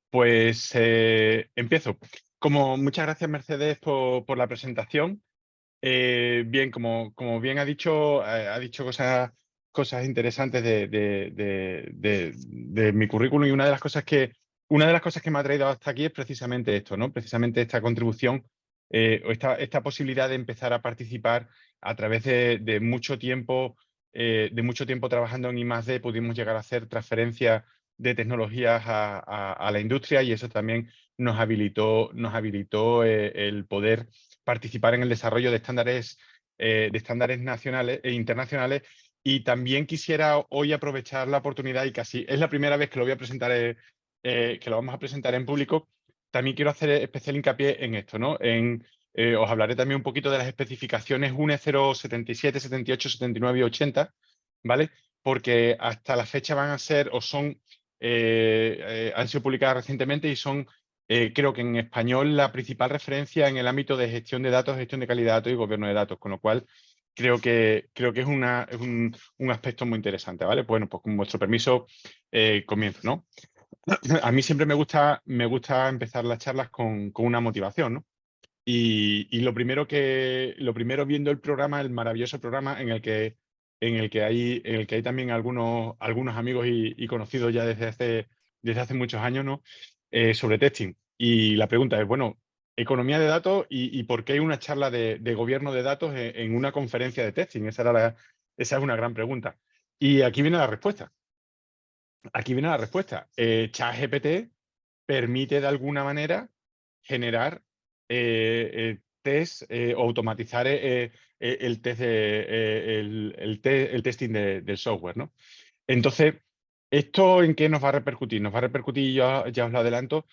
Pues empiezo. Muchas gracias, Mercedes, por la presentación. Bien, como bien ha dicho cosas interesantes de mi currículum, y una de las cosas que me ha traído hasta aquí es precisamente esto, ¿no? Precisamente esta contribución, o esta posibilidad de empezar a participar a través de mucho tiempo trabajando en I+D. Pudimos llegar a hacer transferencias de tecnologías a la industria, y eso también nos habilitó el poder participar en el desarrollo de estándares nacionales e internacionales. Y también quisiera hoy aprovechar la oportunidad, y casi es la primera vez que lo voy a presentar, que lo vamos a presentar en público. También quiero hacer especial hincapié en esto, ¿no? Os hablaré también un poquito de las especificaciones UNE 077, 78, 79 y 80, ¿vale? Porque hasta la fecha van a ser, o son, han sido publicadas recientemente, y son, creo que en español, la principal referencia en el ámbito de gestión de datos, gestión de calidad de datos y gobierno de datos, con lo cual creo que es un aspecto muy interesante, ¿vale? Bueno, pues con vuestro permiso, comienzo, ¿no? A mí siempre me gusta empezar las charlas con una motivación, ¿no? Y lo primero, viendo el programa, el maravilloso programa en el que hay también algunos amigos y conocidos ya desde hace muchos años, ¿no? Sobre testing. Y la pregunta es, bueno, economía de datos, y por qué hay una charla de gobierno de datos en una conferencia de testing. Esa es una gran pregunta. Y aquí viene la respuesta. Aquí viene la respuesta. ChatGPT permite de alguna manera generar test, o automatizar el test el testing del software, ¿no? Entonces, ¿esto en qué nos va a repercutir? Nos va a repercutir, ya os lo adelanto,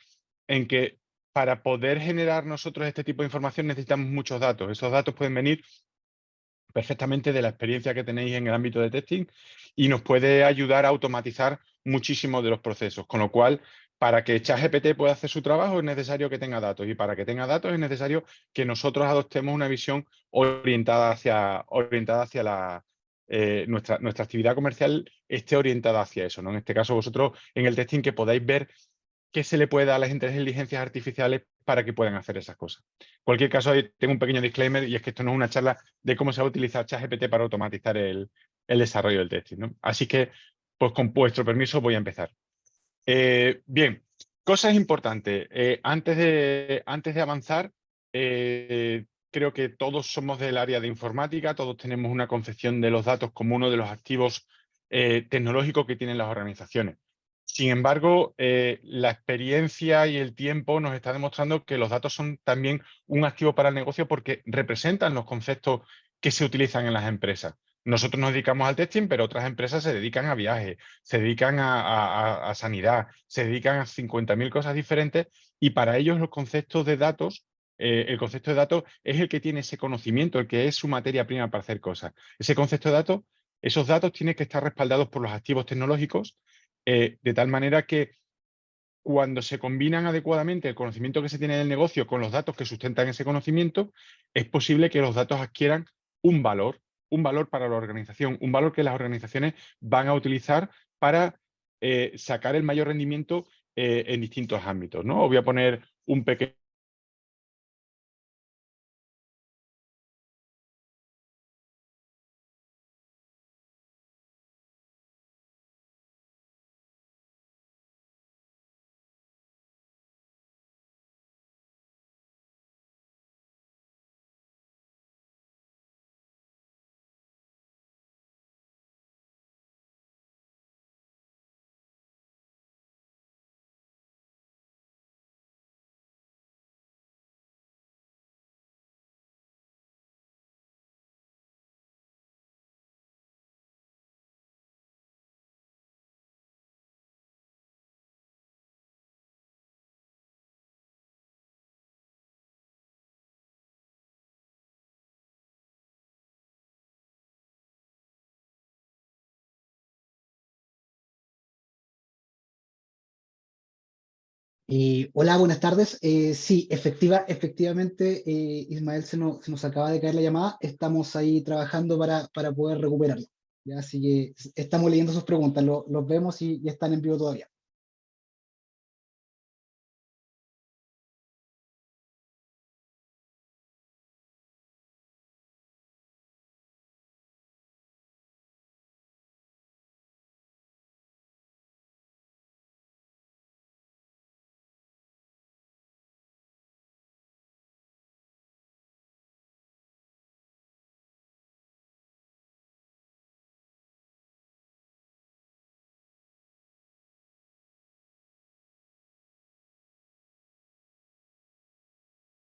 en que para poder generar nosotros este tipo de información necesitamos muchos datos. Esos datos pueden venir perfectamente de la experiencia que tenéis en el ámbito de testing, y nos puede ayudar a automatizar muchísimos de los procesos. Con lo cual, para que ChatGPT pueda hacer su trabajo es necesario que tenga datos, y para que tenga datos es necesario que nosotros adoptemos una visión orientada hacia nuestra actividad comercial esté orientada hacia eso, ¿no? En este caso, vosotros en el testing, que podáis ver qué se le puede dar a las inteligencias artificiales para que puedan hacer esas cosas. En cualquier caso, ahí tengo un pequeño disclaimer, y es que esto no es una charla de cómo se va a utilizar ChatGPT para automatizar el desarrollo del testing, ¿no? Así que, pues con vuestro permiso, voy a empezar. Bien, cosas importantes. Antes de avanzar, creo que todos somos del área de informática, todos tenemos una concepción de los datos como uno de los activos tecnológicos que tienen las organizaciones. Sin embargo, la experiencia y el tiempo nos está demostrando que los datos son también un activo para el negocio, porque representan los conceptos que se utilizan en las empresas. Nosotros nos dedicamos al testing, pero otras empresas se dedican a viajes, se dedican a sanidad, se dedican a 50.000 cosas diferentes, y para ellos los conceptos de datos, el concepto de datos es el que tiene ese conocimiento, el que es su materia prima para hacer cosas. Ese concepto de datos, esos datos tienen que estar respaldados por los activos tecnológicos, de tal manera que cuando se combinan adecuadamente el conocimiento que se tiene del negocio con los datos que sustentan ese conocimiento, es posible que los datos adquieran un valor, un valor para la organización, un valor que las organizaciones van a utilizar para sacar el mayor rendimiento en distintos ámbitos, ¿no? Os voy a poner un pequeño. Hola, buenas tardes. Sí, efectivamente, Ismael, se nos acaba de caer la llamada. Estamos ahí trabajando para poder recuperarla. ¿Ya? Así que estamos leyendo sus preguntas, los vemos y están en vivo todavía.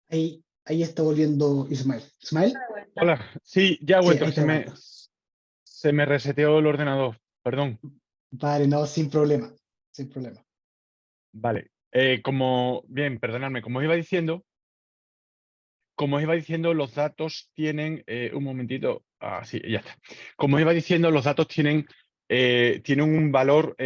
Ahí está volviendo Ismael. Ismael, Hola, sí, ya he sí, vuelto, ahí que está grabando. se me reseteó el ordenador, perdón. Vale, no, sin problema, sin problema. Vale, bien, perdonadme, como os iba diciendo, los datos tienen, un momentito, sí, ya está. Como os iba diciendo, los datos tienen un valor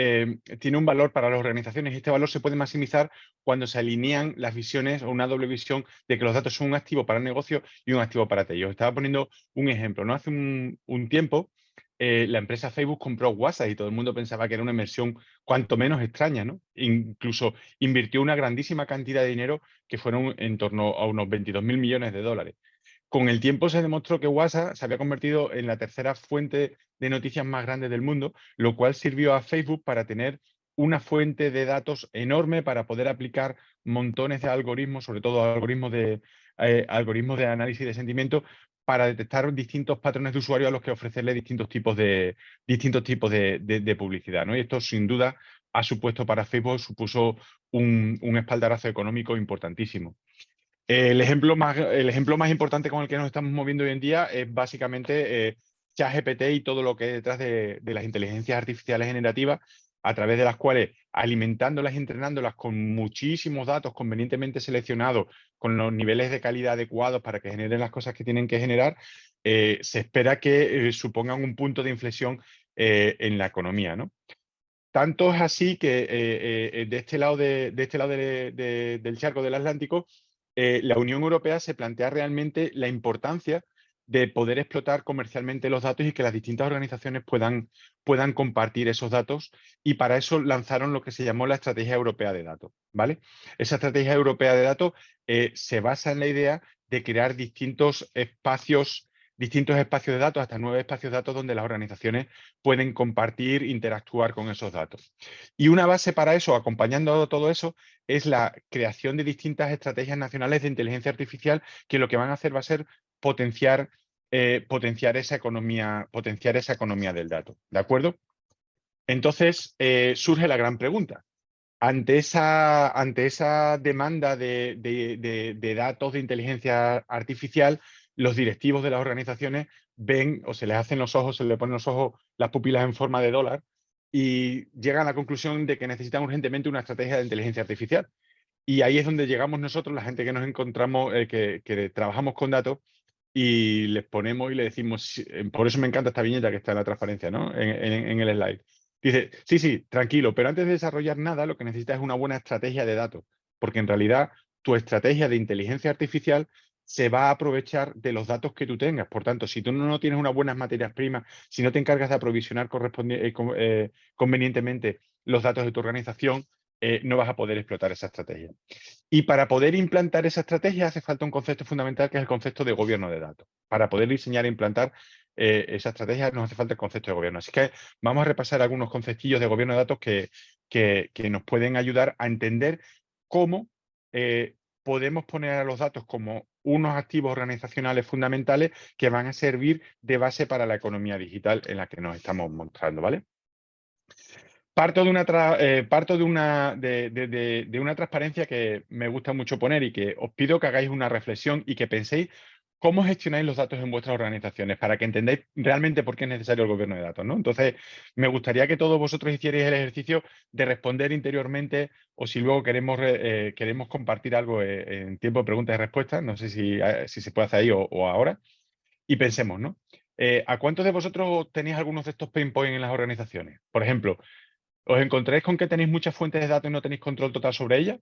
para las organizaciones y este valor se puede maximizar cuando se alinean las visiones o una doble visión de que los datos son un activo para el negocio y un activo para ti. Os estaba poniendo un ejemplo, ¿no? Hace un tiempo, la empresa Facebook compró WhatsApp y todo el mundo pensaba que era una inversión cuanto menos extraña, ¿no? Incluso invirtió una grandísima cantidad de dinero que fueron en torno a unos 22.000 millones de dólares. Con el tiempo se demostró que WhatsApp se había convertido en la tercera fuente de noticias más grande del mundo, lo cual sirvió a Facebook para tener una fuente de datos enorme para poder aplicar montones de algoritmos, sobre todo algoritmos de análisis de sentimiento, para detectar distintos patrones de usuario a los que ofrecerle distintos tipos de publicidad, ¿no? Y esto, sin duda, supuso un espaldarazo económico importantísimo. El ejemplo más importante con el que nos estamos moviendo hoy en día es básicamente ChatGPT y todo lo que hay detrás de las inteligencias artificiales generativas, a través de las cuales, alimentándolas y entrenándolas con muchísimos datos convenientemente seleccionados, con los niveles de calidad adecuados para que generen las cosas que tienen que generar, se espera que supongan un punto de inflexión en la economía, ¿no? Tanto es así que de este lado, del charco del Atlántico, la Unión Europea se plantea realmente la importancia de poder explotar comercialmente los datos y que las distintas organizaciones puedan compartir esos datos, y para eso lanzaron lo que se llamó la Estrategia Europea de Datos, ¿vale? Esa Estrategia Europea de Datos se basa en la idea de crear distintos espacios de datos, hasta 9 espacios de datos donde las organizaciones pueden compartir, interactuar con esos datos. Y una base para eso, acompañando todo eso, es la creación de distintas estrategias nacionales de inteligencia artificial, que lo que van a hacer va a ser potenciar esa economía del dato. ¿De acuerdo? Entonces, surge la gran pregunta. Ante esa demanda de datos de inteligencia artificial, los directivos de las organizaciones ven, o se les hacen los ojos, se les ponen los ojos, las pupilas en forma de dólar, y llegan a la conclusión de que necesitan urgentemente una estrategia de inteligencia artificial. Y ahí es donde llegamos nosotros, la gente que nos encontramos, que trabajamos con datos, y les ponemos y le decimos, por eso me encanta esta viñeta que está en la transparencia, ¿no? En el slide. Dice, sí, sí, tranquilo, pero antes de desarrollar nada, lo que necesitas es una buena estrategia de datos, porque en realidad tu estrategia de inteligencia artificial se va a aprovechar de los datos que tú tengas. Por tanto, si tú no tienes unas buenas materias primas, si no te encargas de aprovisionar convenientemente los datos de tu organización, no vas a poder explotar esa estrategia. Y para poder implantar esa estrategia hace falta un concepto fundamental, que es el concepto de gobierno de datos. Para poder diseñar e implantar esa estrategia nos hace falta el concepto de gobierno. Así que vamos a repasar algunos conceptillos de gobierno de datos que nos pueden ayudar a entender cómo podemos poner a los datos como unos activos organizacionales fundamentales que van a servir de base para la economía digital en la que nos estamos mostrando, ¿vale? Parto de una transparencia que me gusta mucho poner, y que os pido que hagáis una reflexión y que penséis cómo gestionáis los datos en vuestras organizaciones, para que entendáis realmente por qué es necesario el gobierno de datos, ¿no? Entonces, me gustaría que todos vosotros hicierais el ejercicio de responder interiormente, o si luego queremos compartir algo en tiempo de preguntas y respuestas, no sé si se puede hacer ahí o ahora, y pensemos, ¿no? ¿A cuántos de vosotros tenéis algunos de estos pain points en las organizaciones? Por ejemplo, ¿os encontráis con que tenéis muchas fuentes de datos y no tenéis control total sobre ellas?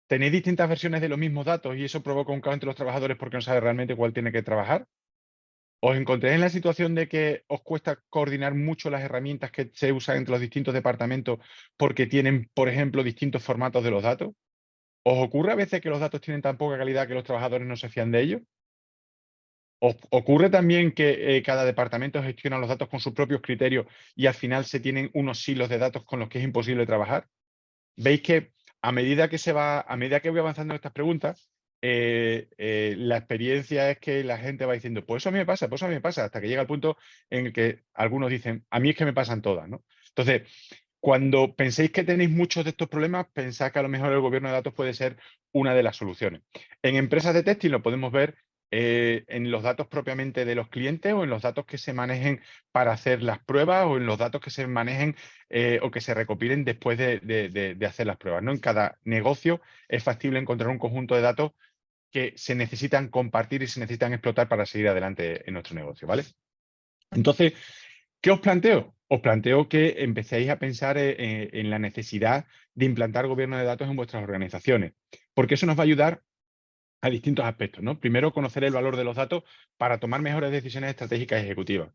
¿Tenéis distintas versiones de los mismos datos y eso provoca un caos entre los trabajadores porque no sabe realmente cuál tiene que trabajar? ¿Os encontráis en la situación de que os cuesta coordinar mucho las herramientas que se usan entre los distintos departamentos porque tienen, por ejemplo, distintos formatos de los datos? ¿Os ocurre a veces que los datos tienen tan poca calidad que los trabajadores no se fían de ellos? ¿Os ocurre también que cada departamento gestiona los datos con sus propios criterios y al final se tienen unos silos de datos con los que es imposible trabajar? Veis que a medida que voy avanzando en estas preguntas, la experiencia es que la gente va diciendo, pues eso a mí me pasa, pues eso a mí me pasa, hasta que llega el punto en el que algunos dicen, a mí es que me pasan todas, ¿no? Entonces, cuando penséis que tenéis muchos de estos problemas, pensad que a lo mejor el gobierno de datos puede ser una de las soluciones. En empresas de testing lo podemos ver en los datos propiamente de los clientes o en los datos que se manejen para hacer las pruebas o en los datos que se manejen o que se recopilen después de hacer las pruebas, ¿no? En cada negocio es factible encontrar un conjunto de datos que se necesitan compartir y se necesitan explotar para seguir adelante en nuestro negocio, ¿vale? Entonces, ¿qué os planteo? Os planteo que empecéis a pensar en la necesidad de implantar gobierno de datos en vuestras organizaciones, porque eso nos va a ayudar a distintos aspectos, ¿no? Primero, conocer el valor de los datos para tomar mejores decisiones estratégicas y ejecutivas.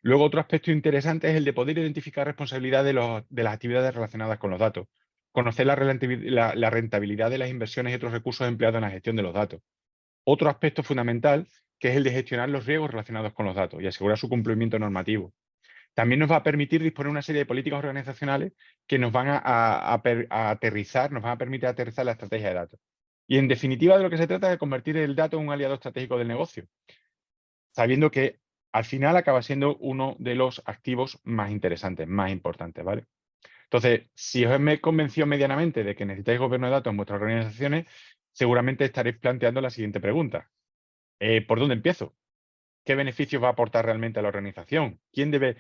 Luego, otro aspecto interesante es el de poder identificar responsabilidad de las actividades relacionadas con los datos, conocer la rentabilidad de las inversiones y otros recursos empleados en la gestión de los datos. Otro aspecto fundamental, que es el de gestionar los riesgos relacionados con los datos y asegurar su cumplimiento normativo. También nos va a permitir disponer de una serie de políticas organizacionales que nos van a aterrizar, nos van a permitir aterrizar la estrategia de datos. Y en definitiva, de lo que se trata es de convertir el dato en un aliado estratégico del negocio, sabiendo que al final acaba siendo uno de los activos más interesantes, más importantes, ¿vale? Entonces, si os me he convencido medianamente de que necesitáis gobierno de datos en vuestras organizaciones, seguramente estaréis planteando la siguiente pregunta. ¿Por dónde empiezo? ¿Qué beneficios va a aportar realmente a la organización? ¿Quién debe,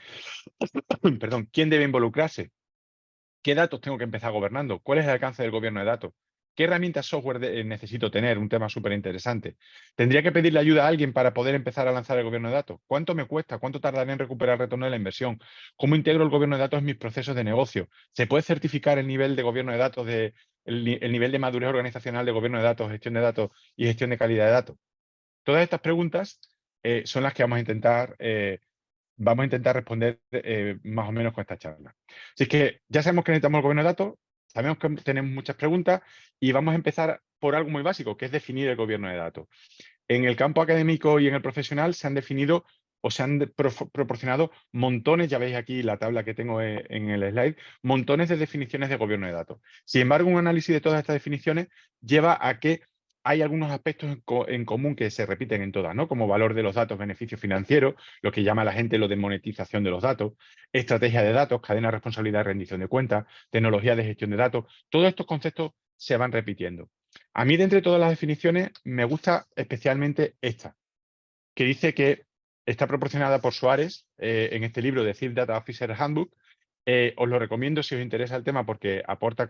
perdón, quién debe involucrarse? ¿Qué datos tengo que empezar gobernando? ¿Cuál es el alcance del gobierno de datos? ¿Qué herramientas software necesito tener? Un tema súper interesante. ¿Tendría que pedirle ayuda a alguien para poder empezar a lanzar el gobierno de datos? ¿Cuánto me cuesta? ¿Cuánto tardaré en recuperar el retorno de la inversión? ¿Cómo integro el gobierno de datos en mis procesos de negocio? ¿Se puede certificar el nivel de gobierno de datos, el nivel de madurez organizacional de gobierno de datos, gestión de datos y gestión de calidad de datos? Todas estas preguntas son las que vamos a intentar responder más o menos con esta charla. Así que ya sabemos que necesitamos el gobierno de datos, sabemos que tenemos muchas preguntas y vamos a empezar por algo muy básico, que es definir el gobierno de datos. En el campo académico y en el profesional se han definido o se han proporcionado montones, ya veis aquí la tabla que tengo en el slide, montones de definiciones de gobierno de datos. Sin embargo, un análisis de todas estas definiciones lleva a que hay algunos aspectos en común que se repiten en todas, ¿no? Como valor de los datos, beneficio financiero, lo que llama la gente lo de monetización de los datos, estrategia de datos, cadena de responsabilidad y rendición de cuentas, tecnología de gestión de datos. Todos estos conceptos se van repitiendo. A mí, de entre todas las definiciones, me gusta especialmente esta, que dice que está proporcionada por Suárez en este libro de Chief Data Officer Handbook. Os lo recomiendo si os interesa el tema porque aporta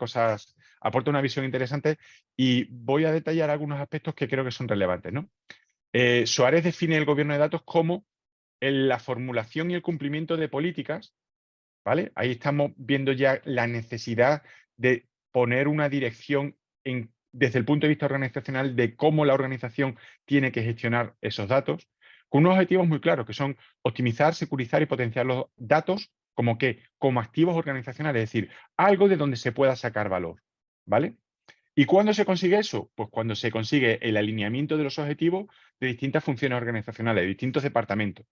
una visión interesante y voy a detallar algunos aspectos que creo que son relevantes, ¿no? Suárez define el gobierno de datos como la formulación y el cumplimiento de políticas, ¿vale? Ahí estamos viendo ya la necesidad de poner una dirección desde el punto de vista organizacional de cómo la organización tiene que gestionar esos datos, con unos objetivos muy claros, que son optimizar, securizar y potenciar los datos como activos organizacionales, es decir, algo de donde se pueda sacar valor, ¿vale? ¿Y cuándo se consigue eso? Pues cuando se consigue el alineamiento de los objetivos de distintas funciones organizacionales, de distintos departamentos.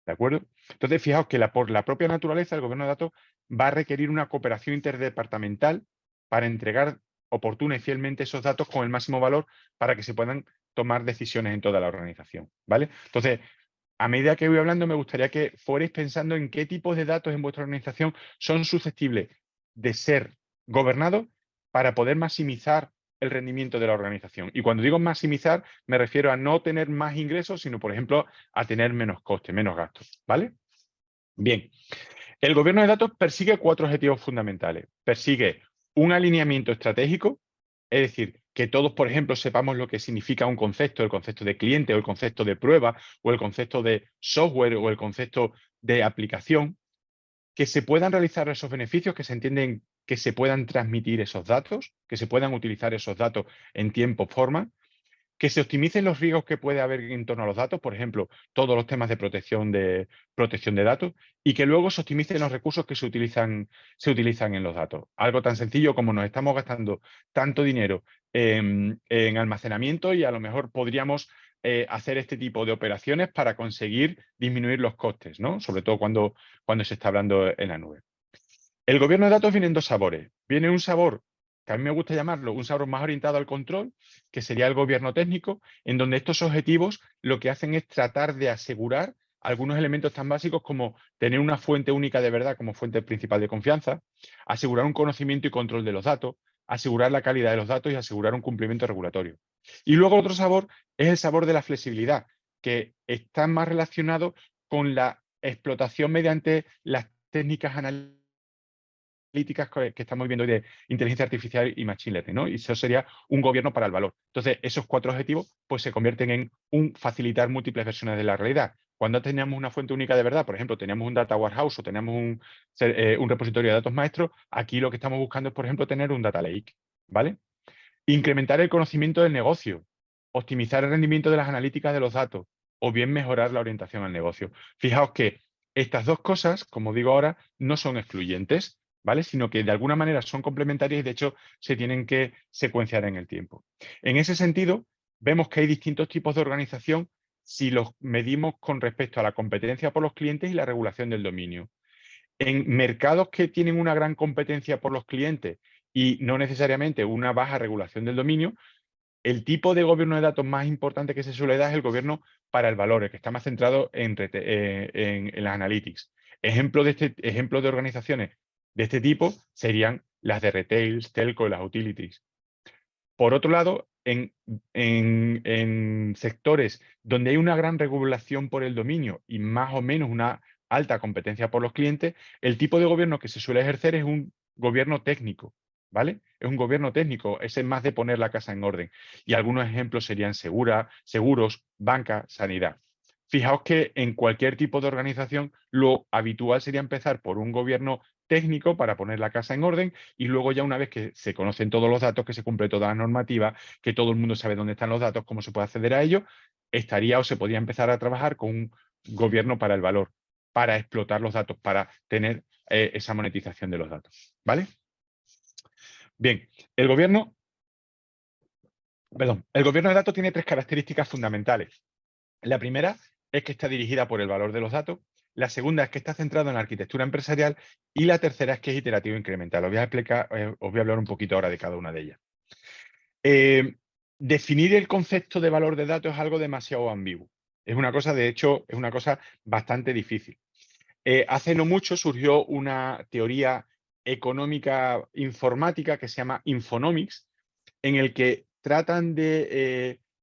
¿De acuerdo? Entonces, fijaos que por la propia naturaleza, el gobierno de datos va a requerir una cooperación interdepartamental para entregar oportuna y fielmente esos datos con el máximo valor para que se puedan tomar decisiones en toda la organización, ¿vale? Entonces, a medida que voy hablando, me gustaría que fuerais pensando en qué tipos de datos en vuestra organización son susceptibles de ser gobernados para poder maximizar el rendimiento de la organización. Y cuando digo maximizar, me refiero a no tener más ingresos, sino, por ejemplo, a tener menos costes, menos gastos, ¿vale? Bien, el gobierno de datos persigue 4 objetivos fundamentales. Persigue un alineamiento estratégico, es decir, que todos, por ejemplo, sepamos lo que significa un concepto, el concepto de cliente o el concepto de prueba o el concepto de software o el concepto de aplicación, que se puedan realizar esos beneficios, que se entienden que se puedan transmitir esos datos, que se puedan utilizar esos datos en tiempo, forma, que se optimicen los riesgos que puede haber en torno a los datos, por ejemplo, todos los temas de protección de datos, y que luego se optimicen los recursos que se utilizan en los datos. Algo tan sencillo como nos estamos gastando tanto dinero en almacenamiento y a lo mejor podríamos hacer este tipo de operaciones para conseguir disminuir los costes, ¿no? Sobre todo cuando se está hablando en la nube. El gobierno de datos viene en 2 sabores. Viene un sabor que a mí me gusta llamarlo un sabor más orientado al control, que sería el gobierno técnico, en donde estos objetivos lo que hacen es tratar de asegurar algunos elementos tan básicos como tener una fuente única de verdad como fuente principal de confianza, asegurar un conocimiento y control de los datos, asegurar la calidad de los datos y asegurar un cumplimiento regulatorio. Y luego otro sabor es el sabor de la flexibilidad, que está más relacionado con la explotación mediante las técnicas analíticas que estamos viendo hoy de inteligencia artificial y machine learning, ¿no? Y eso sería un gobierno para el valor. Entonces, esos 4 objetivos pues se convierten en un facilitar múltiples versiones de la realidad. Cuando teníamos una fuente única de verdad, por ejemplo, teníamos un data warehouse o teníamos un repositorio de datos maestros, aquí lo que estamos buscando es, por ejemplo, tener un data lake, ¿vale? Incrementar el conocimiento del negocio, optimizar el rendimiento de las analíticas de los datos o bien mejorar la orientación al negocio. Fijaos que estas 2 cosas, como digo ahora, no son excluyentes, ¿vale? Sino que de alguna manera son complementarias y de hecho se tienen que secuenciar en el tiempo. En ese sentido, vemos que hay distintos tipos de organización si los medimos con respecto a la competencia por los clientes y la regulación del dominio. En mercados que tienen una gran competencia por los clientes y no necesariamente una baja regulación del dominio, el tipo de gobierno de datos más importante que se suele dar es el gobierno para el valor, el que está más centrado en las analytics. Ejemplo de organizaciones de este tipo serían las de retail, telco y las utilities. Por otro lado, en sectores donde hay una gran regulación por el dominio y más o menos una alta competencia por los clientes, el tipo de gobierno que se suele ejercer es un gobierno técnico, ¿vale? Es un gobierno técnico, ese es más de poner la casa en orden. Y algunos ejemplos serían seguros, banca, sanidad. Fijaos que en cualquier tipo de organización lo habitual sería empezar por un gobierno técnico para poner la casa en orden y luego ya una vez que se conocen todos los datos, que se cumple toda la normativa, que todo el mundo sabe dónde están los datos, cómo se puede acceder a ellos, estaría o se podría empezar a trabajar con un gobierno para el valor, para explotar los datos, para tener esa monetización de los datos. ¿Vale? Bien, el gobierno de datos tiene 3 características fundamentales. La primera es que está dirigida por el valor de los datos, la segunda es que está centrado en la arquitectura empresarial y la tercera es que es iterativo e incremental. Os voy a hablar un poquito ahora de cada una de ellas. Definir el concepto de valor de datos es algo demasiado ambiguo. Es una cosa, de hecho, es una cosa bastante difícil. Hace no mucho surgió una teoría económica informática que se llama Infonomics, en el que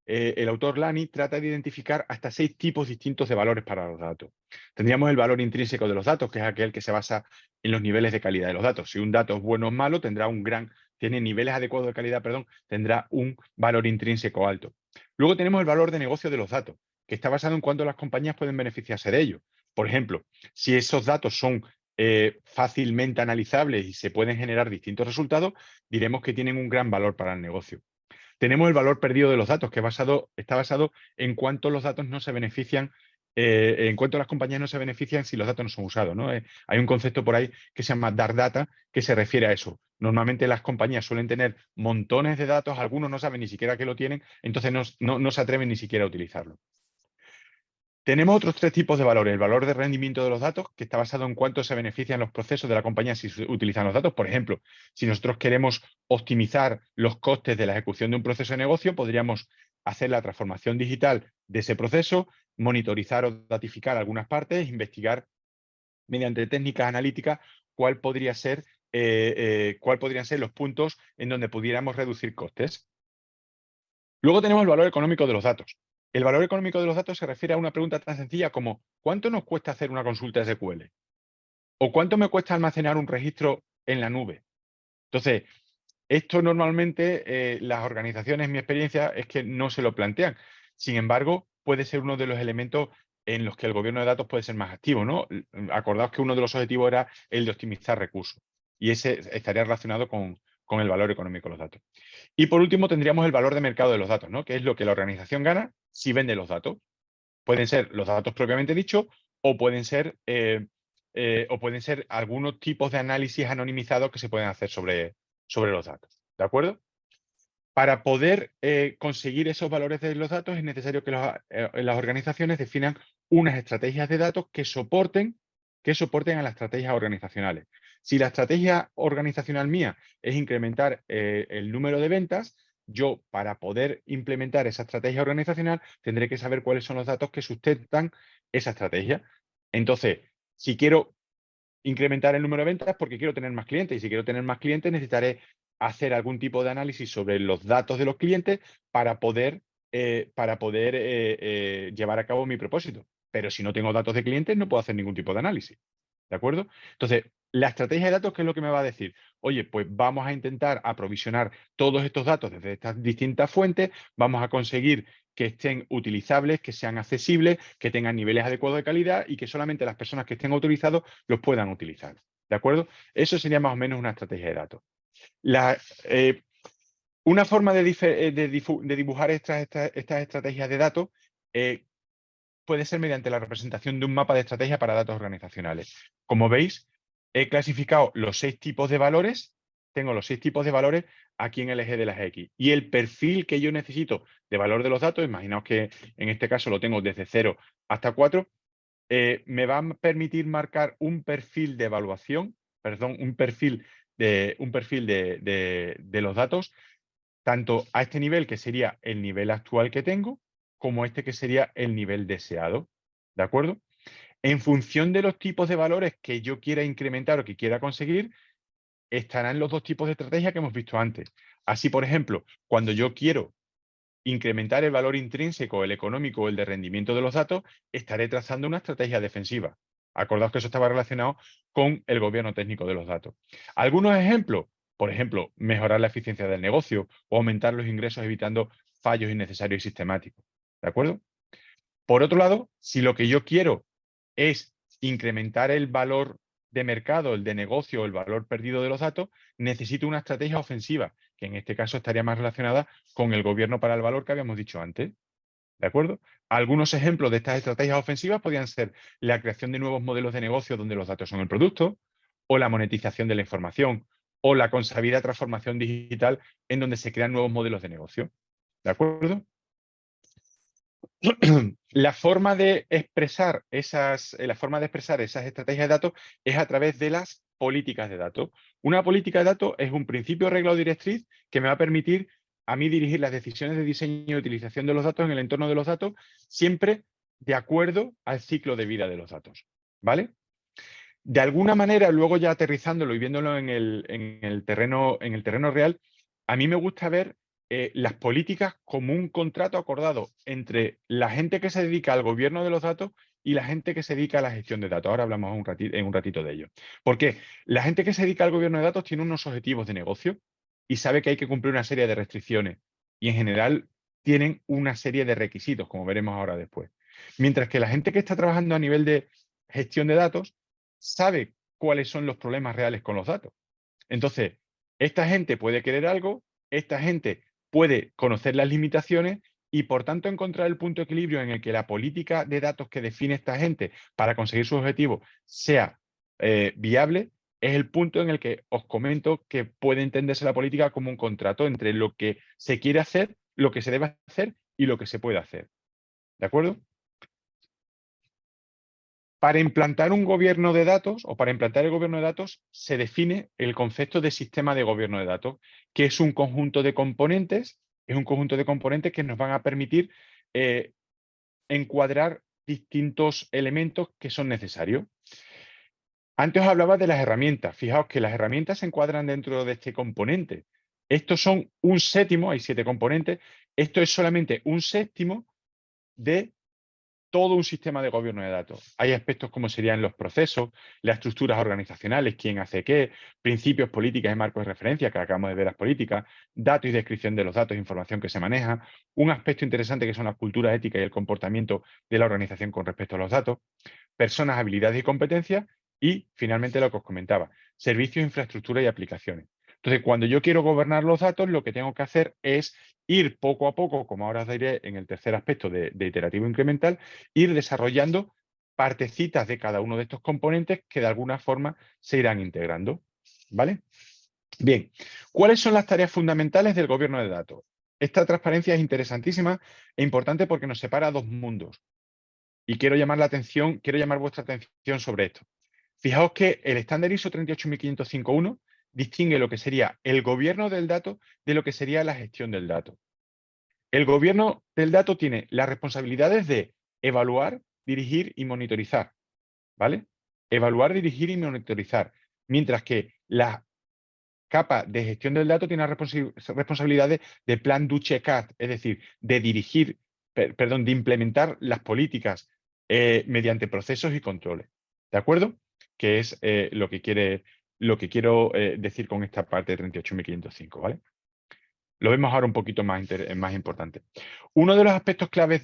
el autor Lani trata de identificar hasta 6 tipos distintos de valores para los datos. Tendríamos el valor intrínseco de los datos, que es aquel que se basa en los niveles de calidad de los datos. Si un dato es bueno o malo, tiene niveles adecuados de calidad, tendrá un valor intrínseco alto. Luego tenemos el valor de negocio de los datos, que está basado en cuánto las compañías pueden beneficiarse de ello. Por ejemplo, si esos datos son fácilmente analizables y se pueden generar distintos resultados, diremos que tienen un gran valor para el negocio. Tenemos el valor perdido de los datos, que está basado en cuánto los datos no se benefician, en cuánto las compañías no se benefician si los datos no son usados, ¿no? Hay un concepto por ahí que se llama dark data, que se refiere a eso. Normalmente las compañías suelen tener montones de datos, algunos no saben ni siquiera que lo tienen, entonces no se atreven ni siquiera a utilizarlo. Tenemos otros 3 tipos de valores. El valor de rendimiento de los datos, que está basado en cuánto se benefician los procesos de la compañía si se utilizan los datos. Por ejemplo, si nosotros queremos optimizar los costes de la ejecución de un proceso de negocio, podríamos hacer la transformación digital de ese proceso, monitorizar o datificar algunas partes, investigar mediante técnicas analíticas cuáles podrían ser los puntos en donde pudiéramos reducir costes. Luego tenemos el valor económico de los datos. El valor económico de los datos se refiere a una pregunta tan sencilla como ¿cuánto nos cuesta hacer una consulta SQL? ¿O cuánto me cuesta almacenar un registro en la nube? Entonces, esto normalmente las organizaciones, en mi experiencia, es que no se lo plantean. Sin embargo, puede ser uno de los elementos en los que el gobierno de datos puede ser más activo, ¿no? Acordaos que uno de los objetivos era el de optimizar recursos. Y ese estaría relacionado con el valor económico de los datos. Y por último, tendríamos el valor de mercado de los datos, ¿no? Que es lo que la organización gana si vende los datos. Pueden ser los datos propiamente dichos o pueden ser algunos tipos de análisis anonimizados que se pueden hacer sobre los datos. ¿De acuerdo? Para poder conseguir esos valores de los datos es necesario que las organizaciones definan unas estrategias de datos que soporten a las estrategias organizacionales. Si la estrategia organizacional mía es incrementar el número de ventas, yo para poder implementar esa estrategia organizacional tendré que saber cuáles son los datos que sustentan esa estrategia. Entonces, si quiero incrementar el número de ventas porque quiero tener más clientes y si quiero tener más clientes necesitaré hacer algún tipo de análisis sobre los datos de los clientes para poder llevar a cabo mi propósito. Pero si no tengo datos de clientes, no puedo hacer ningún tipo de análisis. ¿De acuerdo? Entonces, la estrategia de datos, ¿qué es lo que me va a decir? Oye, pues vamos a intentar aprovisionar todos estos datos desde estas distintas fuentes, vamos a conseguir que estén utilizables, que sean accesibles, que tengan niveles adecuados de calidad y que solamente las personas que estén autorizados los puedan utilizar. ¿De acuerdo? Eso sería más o menos una estrategia de datos. Una forma de dibujar estas estrategias de datos puede ser mediante la representación de un mapa de estrategia para datos organizacionales. Como veis, he clasificado los 6 tipos de valores, tengo los 6 tipos de valores aquí en el eje de las X. Y el perfil que yo necesito de valor de los datos, imaginaos que en este caso lo tengo desde 0 hasta 4, me va a permitir marcar un perfil de evaluación, perdón, un perfil de los datos, tanto a este nivel, que sería el nivel actual que tengo, como este que sería el nivel deseado. ¿De acuerdo? En función de los tipos de valores que yo quiera incrementar o que quiera conseguir, estarán los 2 tipos de estrategia que hemos visto antes. Así, por ejemplo, cuando yo quiero incrementar el valor intrínseco, el económico o el de rendimiento de los datos, estaré trazando una estrategia defensiva. Acordaos que eso estaba relacionado con el gobierno técnico de los datos. Algunos ejemplos, por ejemplo, mejorar la eficiencia del negocio o aumentar los ingresos evitando fallos innecesarios y sistemáticos. ¿De acuerdo? Por otro lado, si lo que yo quiero es incrementar el valor de mercado, el de negocio, el valor perdido de los datos, necesito una estrategia ofensiva, que en este caso estaría más relacionada con el gobierno para el valor que habíamos dicho antes. ¿De acuerdo? Algunos ejemplos de estas estrategias ofensivas podrían ser la creación de nuevos modelos de negocio donde los datos son el producto, o la monetización de la información, o la consabida transformación digital en donde se crean nuevos modelos de negocio. ¿De acuerdo? La forma de expresar esas estrategias de datos es a través de las políticas de datos. Una política de datos es un principio, regla o directriz que me va a permitir a mí dirigir las decisiones de diseño y utilización de los datos en el entorno de los datos, siempre de acuerdo al ciclo de vida de los datos. ¿Vale? De alguna manera, luego ya aterrizándolo y viéndolo en el terreno real, a mí me gusta ver las políticas como un contrato acordado entre la gente que se dedica al gobierno de los datos y la gente que se dedica a la gestión de datos. Ahora hablamos en un ratito de ello. Porque la gente que se dedica al gobierno de datos tiene unos objetivos de negocio y sabe que hay que cumplir una serie de restricciones. Y en general tienen una serie de requisitos, como veremos ahora después. Mientras que la gente que está trabajando a nivel de gestión de datos sabe cuáles son los problemas reales con los datos. Entonces, esta gente puede querer algo, esta gente puede conocer las limitaciones y, por tanto, encontrar el punto de equilibrio en el que la política de datos que define esta gente para conseguir sus objetivos sea viable, es el punto en el que os comento que puede entenderse la política como un contrato entre lo que se quiere hacer, lo que se debe hacer y lo que se puede hacer. ¿De acuerdo? Para implantar un gobierno de datos o para implantar el gobierno de datos se define el concepto de sistema de gobierno de datos, que es un conjunto de componentes, que nos van a permitir encuadrar distintos elementos que son necesarios. Antes os hablaba de las herramientas. Fijaos que las herramientas se encuadran dentro de este componente. Estos son un séptimo, hay 7 componentes. Esto es solamente un séptimo de todo un sistema de gobierno de datos. Hay aspectos como serían los procesos, las estructuras organizacionales, quién hace qué, principios, políticas y marcos de referencia, que acabamos de ver las políticas, datos y descripción de los datos, información que se maneja, un aspecto interesante que son las culturas éticas y el comportamiento de la organización con respecto a los datos, personas, habilidades y competencias, y finalmente lo que os comentaba, servicios, infraestructura y aplicaciones. Entonces, cuando yo quiero gobernar los datos, lo que tengo que hacer es ir poco a poco, como ahora os diré en el tercer aspecto de iterativo incremental, ir desarrollando partecitas de cada uno de estos componentes que de alguna forma se irán integrando. ¿Vale? Bien, ¿cuáles son las tareas fundamentales del gobierno de datos? Esta transparencia es interesantísima e importante porque nos separa 2 mundos. Y quiero llamar vuestra atención sobre esto. Fijaos que el estándar ISO 38501 distingue lo que sería el gobierno del dato de lo que sería la gestión del dato. El gobierno del dato tiene las responsabilidades de evaluar, dirigir y monitorizar, ¿vale? Evaluar, dirigir y monitorizar. Mientras que la capa de gestión del dato tiene las responsabilidades de plan Duce-CAT, es decir, de dirigir, perdón, de implementar las políticas mediante procesos y controles. ¿De acuerdo? Que es lo que quiero decir con esta parte de 38.505, ¿vale? Lo vemos ahora un poquito más importante. Uno de los aspectos claves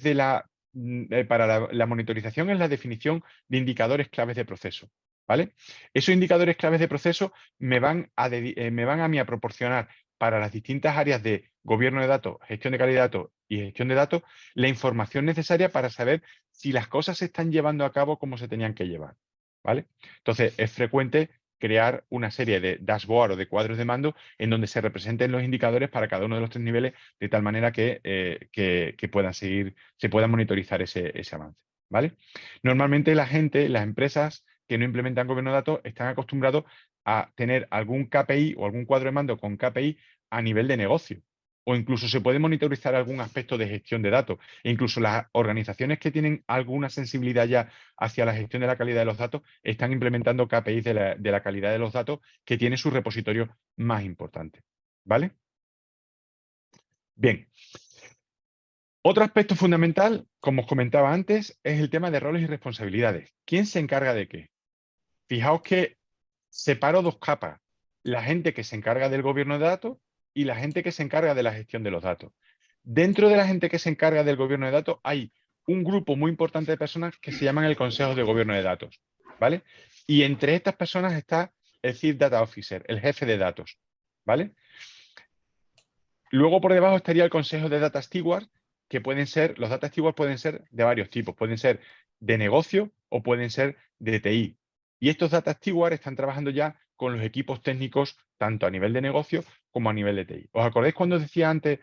para la monitorización es la definición de indicadores claves de proceso, ¿vale? Esos indicadores claves de proceso me van a mí a proporcionar para las distintas áreas de gobierno de datos, gestión de calidad de datos y gestión de datos, la información necesaria para saber si las cosas se están llevando a cabo como se tenían que llevar, ¿vale? Entonces, es frecuente crear una serie de dashboard o de cuadros de mando en donde se representen los indicadores para cada uno de los 3 niveles, de tal manera que se pueda monitorizar ese avance, ¿vale? Normalmente las empresas que no implementan gobierno de datos están acostumbrados a tener algún KPI o algún cuadro de mando con KPI a nivel de negocio. O incluso se puede monitorizar algún aspecto de gestión de datos. E incluso las organizaciones que tienen alguna sensibilidad ya hacia la gestión de la calidad de los datos están implementando KPIs de la calidad de los datos que tiene su repositorio más importante. ¿Vale? Bien. Otro aspecto fundamental, como os comentaba antes, es el tema de roles y responsabilidades. ¿Quién se encarga de qué? Fijaos que separo dos capas. La gente que se encarga del gobierno de datos y la gente que se encarga de la gestión de los datos. Dentro de la gente que se encarga del gobierno de datos hay un grupo muy importante de personas que se llaman el Consejo de Gobierno de Datos, ¿vale? Y entre estas personas está el Chief Data Officer, el jefe de datos, ¿vale? Luego por debajo estaría el Consejo de Data Stewards, que los Data Stewards pueden ser de varios tipos, pueden ser de negocio o pueden ser de TI. Y estos Data Stewards están trabajando ya con los equipos técnicos, tanto a nivel de negocio como a nivel de TI. ¿Os acordáis cuando os decía antes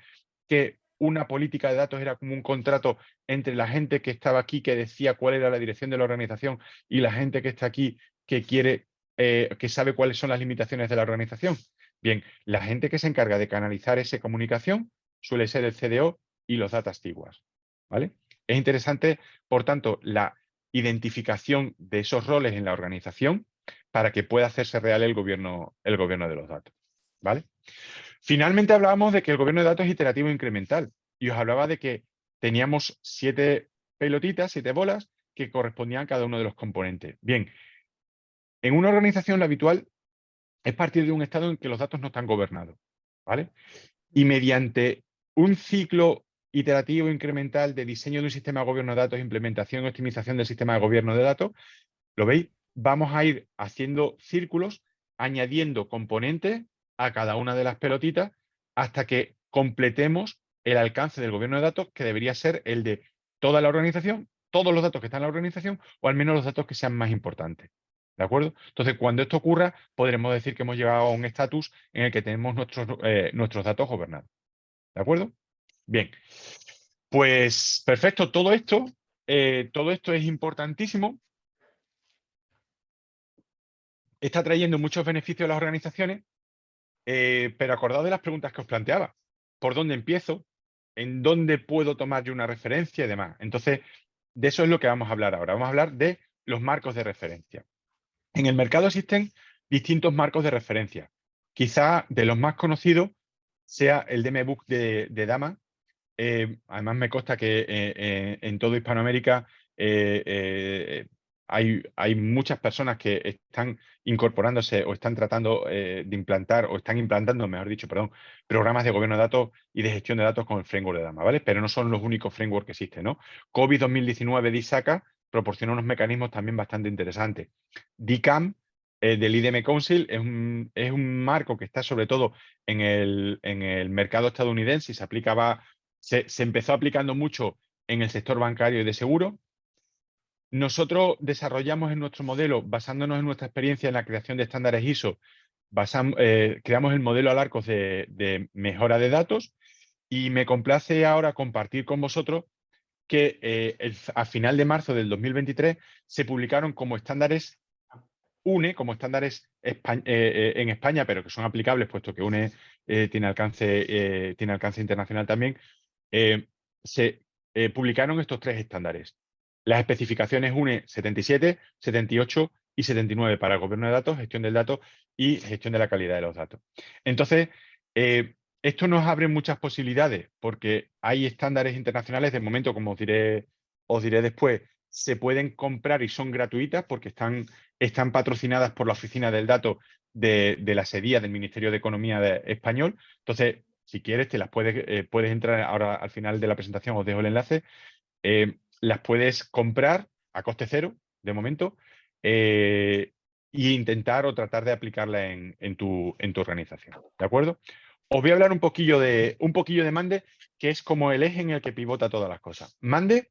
que una política de datos era como un contrato entre la gente que estaba aquí, que decía cuál era la dirección de la organización, y la gente que está aquí, que que sabe cuáles son las limitaciones de la organización? Bien, la gente que se encarga de canalizar esa comunicación suele ser el CDO y los Data Stewards, ¿vale? Es interesante, por tanto, la identificación de esos roles en la organización para que pueda hacerse real el gobierno de los datos, ¿vale? Finalmente hablábamos de que el gobierno de datos es iterativo e incremental y os hablaba de que teníamos 7 pelotitas, 7 bolas que correspondían a cada uno de los componentes. Bien, en una organización lo habitual es partir de un estado en que los datos no están gobernados, ¿vale? Y mediante un ciclo iterativo incremental de diseño de un sistema de gobierno de datos, implementación y optimización del sistema de gobierno de datos, ¿lo veis? Vamos a ir haciendo círculos, añadiendo componentes a cada una de las pelotitas hasta que completemos el alcance del gobierno de datos, que debería ser el de toda la organización, todos los datos que están en la organización, o al menos los datos que sean más importantes. ¿De acuerdo? Entonces, cuando esto ocurra, podremos decir que hemos llegado a un estatus en el que tenemos nuestros datos gobernados. ¿De acuerdo? Bien. Pues perfecto, todo esto es importantísimo. Está trayendo muchos beneficios a las organizaciones, pero acordaos de las preguntas que os planteaba. ¿Por dónde empiezo? ¿En dónde puedo tomar yo una referencia y demás? Entonces, de eso es lo que vamos a hablar ahora. Vamos a hablar de los marcos de referencia. En el mercado existen distintos marcos de referencia. Quizá de los más conocidos sea el DMBOK de Dama. Además, me consta que en toda Hispanoamérica hay muchas personas que están incorporándose o están tratando de implantar, o están implantando, mejor dicho, perdón, programas de gobierno de datos y de gestión de datos con el framework de Dama, ¿vale? Pero no son los únicos frameworks que existen, ¿no? COVID 2019 de ISACA proporciona unos mecanismos también bastante interesantes. DCAM del IDM Council es un marco que está sobre todo en el mercado estadounidense y se empezó aplicando mucho en el sector bancario y de seguro. Nosotros desarrollamos en nuestro modelo, basándonos en nuestra experiencia en la creación de estándares ISO, creamos el modelo Alarcos de mejora de datos, y me complace ahora compartir con vosotros que a final de marzo del 2023 se publicaron como estándares UNE, como estándares en España, pero que son aplicables, puesto que UNE tiene alcance internacional también. Se publicaron estos 3 estándares. Las especificaciones UNE 77, 78 y 79 para gobierno de datos, gestión del dato y gestión de la calidad de los datos. Entonces, esto nos abre muchas posibilidades porque hay estándares internacionales, de momento, como os diré después, se pueden comprar y son gratuitas porque están patrocinadas por la Oficina del Dato de la SEDIA, del Ministerio de Economía español. Entonces, si quieres, te las puedes entrar ahora al final de la presentación, os dejo el enlace. Las puedes comprar a coste cero, de momento, e intentar o tratar de aplicarla en tu organización. ¿De acuerdo? Os voy a hablar un poquillo de Mande, que es como el eje en el que pivota todas las cosas. Mande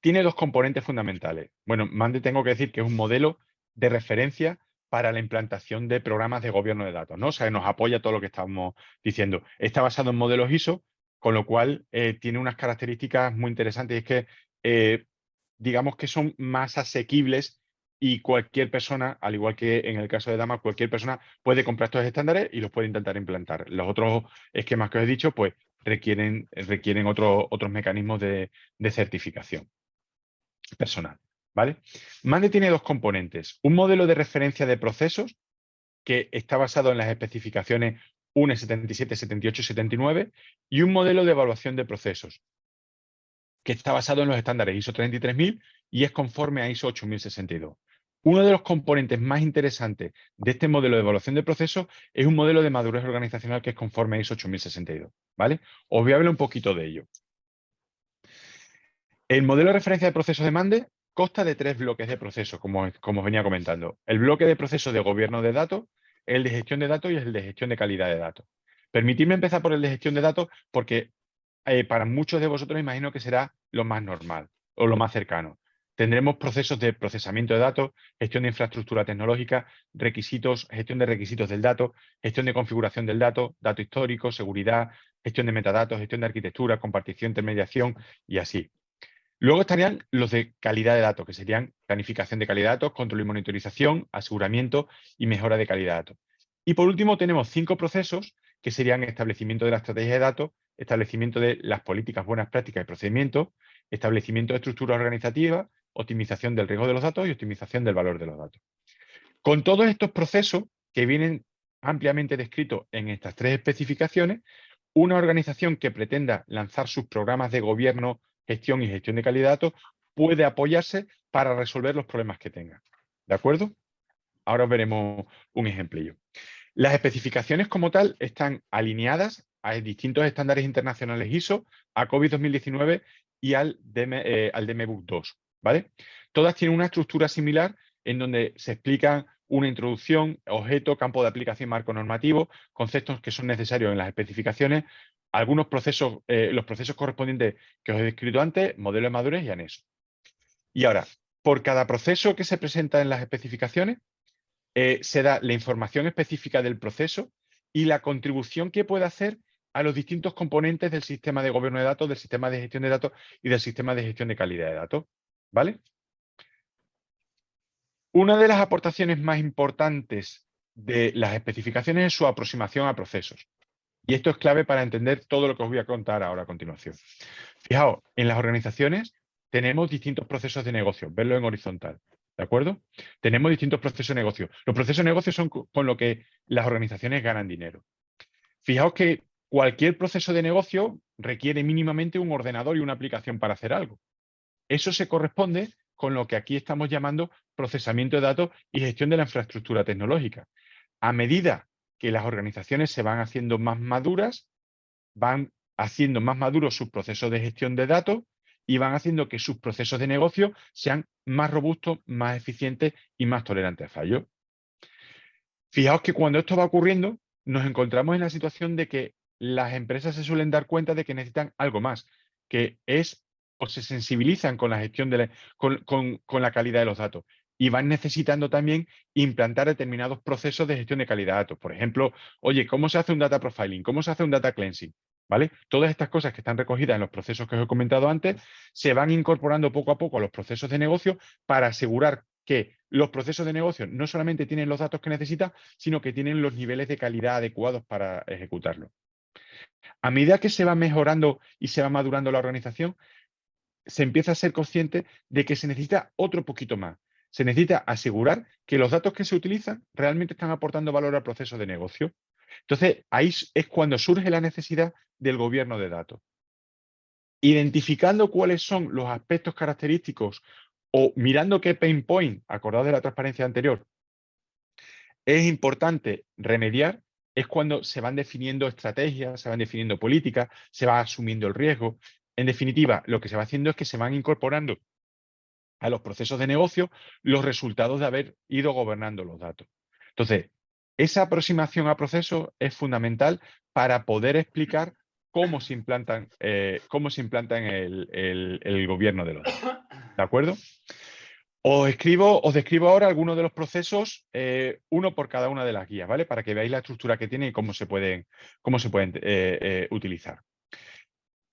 tiene dos componentes fundamentales. Bueno, Mande tengo que decir que es un modelo de referencia para la implantación de programas de gobierno de datos, ¿no? O sea, nos apoya todo lo que estamos diciendo. Está basado en modelos ISO, con lo cual tiene unas características muy interesantes. Y es que, digamos que son más asequibles y cualquier persona, al igual que en el caso de Dama, cualquier persona puede comprar estos estándares y los puede intentar implantar. Los otros esquemas que os he dicho, pues requieren otros mecanismos de certificación personal, ¿vale? Mande tiene dos componentes. Un modelo de referencia de procesos que está basado en las especificaciones UNE 77, 78 y 79 y un modelo de evaluación de procesos que está basado en los estándares ISO 33000 y es conforme a ISO 8062. Uno de los componentes más interesantes de este modelo de evaluación de procesos es un modelo de madurez organizacional que es conforme a ISO 8062, ¿vale? Os voy a hablar un poquito de ello. El modelo de referencia de procesos de Mande consta de 3 bloques de procesos, como os venía comentando. El bloque de procesos de gobierno de datos, el de gestión de datos y el de gestión de calidad de datos. Permitidme empezar por el de gestión de datos porque para muchos de vosotros imagino que será lo más normal o lo más cercano. Tendremos procesos de procesamiento de datos, gestión de infraestructura tecnológica, requisitos, gestión de requisitos del dato, gestión de configuración del dato, dato histórico, seguridad, gestión de metadatos, gestión de arquitectura, compartición, intermediación y así. Luego estarían los de calidad de datos, que serían planificación de calidad de datos, control y monitorización, aseguramiento y mejora de calidad de datos. Y por último tenemos 5 procesos que serían establecimiento de la estrategia de datos, establecimiento de las políticas, buenas prácticas y procedimientos, establecimiento de estructuras organizativas, optimización del riesgo de los datos y optimización del valor de los datos. Con todos estos procesos que vienen ampliamente descritos en estas 3 especificaciones, una organización que pretenda lanzar sus programas de gobierno, gestión y gestión de calidad de datos puede apoyarse para resolver los problemas que tenga. ¿De acuerdo? Ahora os veremos un ejemplillo. Las especificaciones como tal están alineadas a distintos estándares internacionales ISO, a COVID 2019 y al DMBOK 2, ¿vale? Todas tienen una estructura similar en donde se explican una introducción, objeto, campo de aplicación, marco normativo, conceptos que son necesarios en las especificaciones, algunos procesos, los procesos correspondientes que os he descrito antes, modelo de madurez y anexo. Y ahora, por cada proceso que se presenta en las especificaciones, se da la información específica del proceso y la contribución que puede hacer a los distintos componentes del sistema de gobierno de datos, del sistema de gestión de datos y del sistema de gestión de calidad de datos. ¿Vale? Una de las aportaciones más importantes de las especificaciones es su aproximación a procesos. Y esto es clave para entender todo lo que os voy a contar ahora a continuación. Fijaos, en las organizaciones tenemos distintos procesos de negocio, verlo en horizontal. ¿De acuerdo? Tenemos distintos procesos de negocio. Los procesos de negocio son con lo que las organizaciones ganan dinero. Fijaos que cualquier proceso de negocio requiere mínimamente un ordenador y una aplicación para hacer algo. Eso se corresponde con lo que aquí estamos llamando procesamiento de datos y gestión de la infraestructura tecnológica. A medida que las organizaciones se van haciendo más maduras, van haciendo más maduros sus procesos de gestión de datos y van haciendo que sus procesos de negocio sean más robustos, más eficientes y más tolerantes a fallos. Fijaos que cuando esto va ocurriendo, nos encontramos en la situación de que las empresas se suelen dar cuenta de que necesitan algo más, que es o se sensibilizan con la gestión con la calidad de los datos y van necesitando también implantar determinados procesos de gestión de calidad de datos. Por ejemplo, oye, ¿cómo se hace un data profiling? ¿Cómo se hace un data cleansing? ¿Vale? Todas estas cosas que están recogidas en los procesos que os he comentado antes se van incorporando poco a poco a los procesos de negocio para asegurar que los procesos de negocio no solamente tienen los datos que necesitan, sino que tienen los niveles de calidad adecuados para ejecutarlo. A medida que se va mejorando y se va madurando la organización, se empieza a ser consciente de que se necesita otro poquito más. se necesita asegurar que los datos que se utilizan realmente están aportando valor al proceso de negocio. Entonces, ahí es cuando surge la necesidad del gobierno de datos. Identificando cuáles son los aspectos característicos o mirando qué pain point, acordado de la transparencia anterior, es importante remediar, es cuando se van definiendo estrategias, se van definiendo políticas, se va asumiendo el riesgo. En definitiva, lo que se va haciendo es que se van incorporando a los procesos de negocio los resultados de haber ido gobernando los datos. Entonces, esa aproximación a procesos es fundamental para poder explicar cómo se implantan el gobierno de los datos. ¿De acuerdo? Os describo ahora algunos de los procesos, uno por cada una de las guías, ¿vale? Para que veáis la estructura que tiene y cómo se pueden utilizar.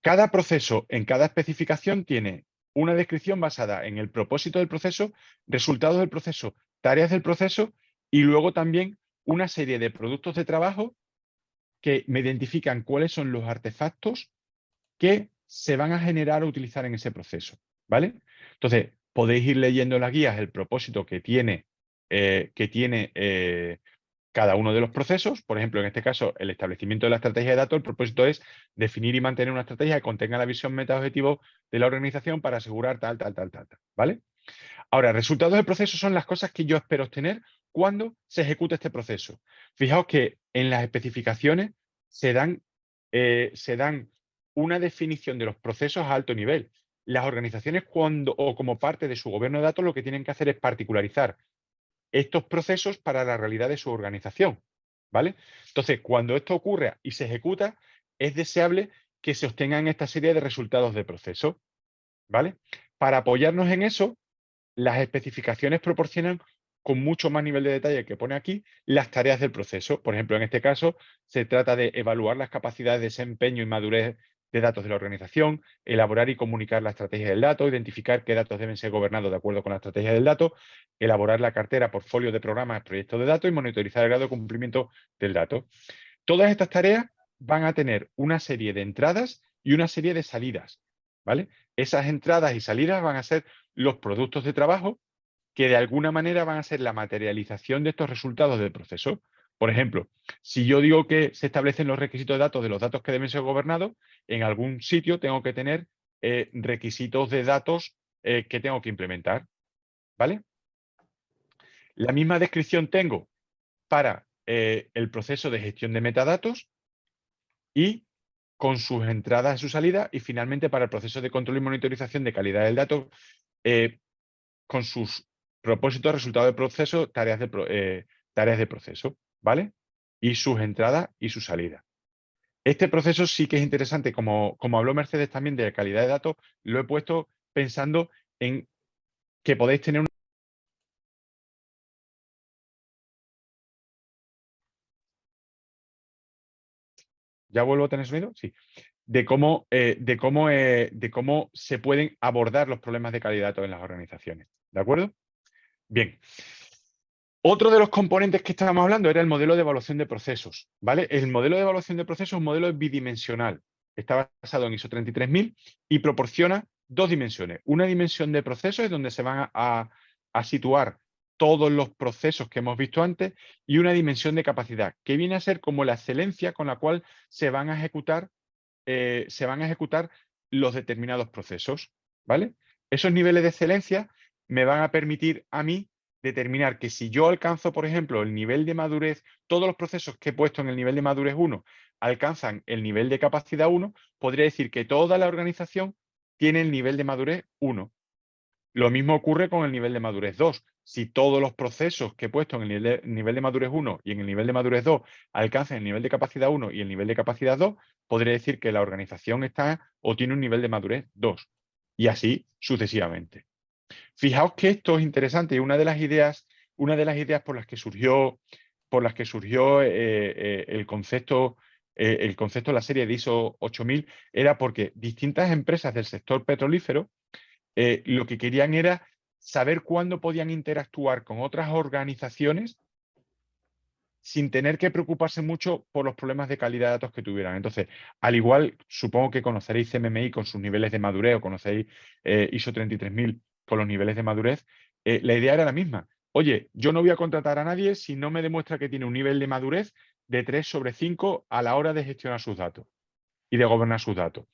Cada proceso en cada especificación tiene una descripción basada en el propósito del proceso, resultados del proceso, tareas del proceso y luego también una serie de productos de trabajo que me identifican cuáles son los artefactos que se van a generar o utilizar en ese proceso, ¿vale? Entonces, podéis ir leyendo en las guías el propósito que tiene cada uno de los procesos. Por ejemplo, en este caso, el establecimiento de la estrategia de datos, el propósito es definir y mantener una estrategia que contenga la visión, meta, objetivo de la organización para asegurar tal, ¿vale? Ahora, resultados del proceso son las cosas que yo espero obtener cuando se ejecute este proceso. Fijaos que en las especificaciones se dan una definición de los procesos a alto nivel. Las organizaciones como parte de su gobierno de datos lo que tienen que hacer es particularizar estos procesos para la realidad de su organización, ¿vale? Entonces, cuando esto ocurre y se ejecuta, es deseable que se obtengan esta serie de resultados de proceso, ¿vale? Para apoyarnos en eso, las especificaciones proporcionan con mucho más nivel de detalle que pone aquí las tareas del proceso. Por ejemplo, en este caso, se trata de evaluar las capacidades de desempeño y madurez de datos de la organización, elaborar y comunicar la estrategia del dato, identificar qué datos deben ser gobernados de acuerdo con la estrategia del dato, elaborar la cartera, portfolio de programas, proyectos de datos y monitorizar el grado de cumplimiento del dato. Todas estas tareas van a tener una serie de entradas y una serie de salidas, ¿vale? Esas entradas y salidas van a ser los productos de trabajo que de alguna manera van a ser la materialización de estos resultados del proceso. Por ejemplo, si yo digo que se establecen los requisitos de datos de los datos que deben ser gobernados, en algún sitio tengo que tener requisitos de datos que tengo que implementar, ¿vale? La misma descripción tengo para el proceso de gestión de metadatos y con sus entradas y sus salidas, y finalmente para el proceso de control y monitorización de calidad del dato con sus propósitos, resultados de proceso, tareas de proceso, ¿vale? Y sus entradas y sus salidas. Este proceso sí que es interesante, como habló Mercedes también de calidad de datos, lo he puesto pensando en que podéis tener un... ¿Ya vuelvo a tener sonido? Sí. De cómo se pueden abordar los problemas de calidad de datos en las organizaciones. ¿De acuerdo? Bien. Otro de los componentes que estábamos hablando era el modelo de evaluación de procesos, ¿vale? El modelo de evaluación de procesos es un modelo bidimensional. Está basado en ISO 33000 y proporciona dos dimensiones. Una dimensión de procesos es donde se van a situar todos los procesos que hemos visto antes y una dimensión de capacidad, que viene a ser como la excelencia con la cual se van a ejecutar los determinados procesos, ¿vale? Esos niveles de excelencia me van a permitir a mí determinar que si yo alcanzo, por ejemplo, el nivel de madurez, todos los procesos que he puesto en el nivel de madurez 1 alcanzan el nivel de capacidad 1, podría decir que toda la organización tiene el nivel de madurez 1. Lo mismo ocurre con el nivel de madurez 2. Si todos los procesos que he puesto en el nivel de madurez 1 y en el nivel de madurez 2 alcanzan el nivel de capacidad 1 y el nivel de capacidad 2, podría decir que la organización está o tiene un nivel de madurez 2. Y así sucesivamente. Fijaos que esto es interesante y una de las ideas por las que surgió el concepto de la serie de ISO 8000 era porque distintas empresas del sector petrolífero lo que querían era saber cuándo podían interactuar con otras organizaciones sin tener que preocuparse mucho por los problemas de calidad de datos que tuvieran. Entonces, al igual, supongo que conoceréis CMMI con sus niveles de madurez o conocéis ISO 33000 con los niveles de madurez, la idea era la misma. Oye, yo no voy a contratar a nadie si no me demuestra que tiene un nivel de madurez de 3/5 a la hora de gestionar sus datos y de gobernar sus datos.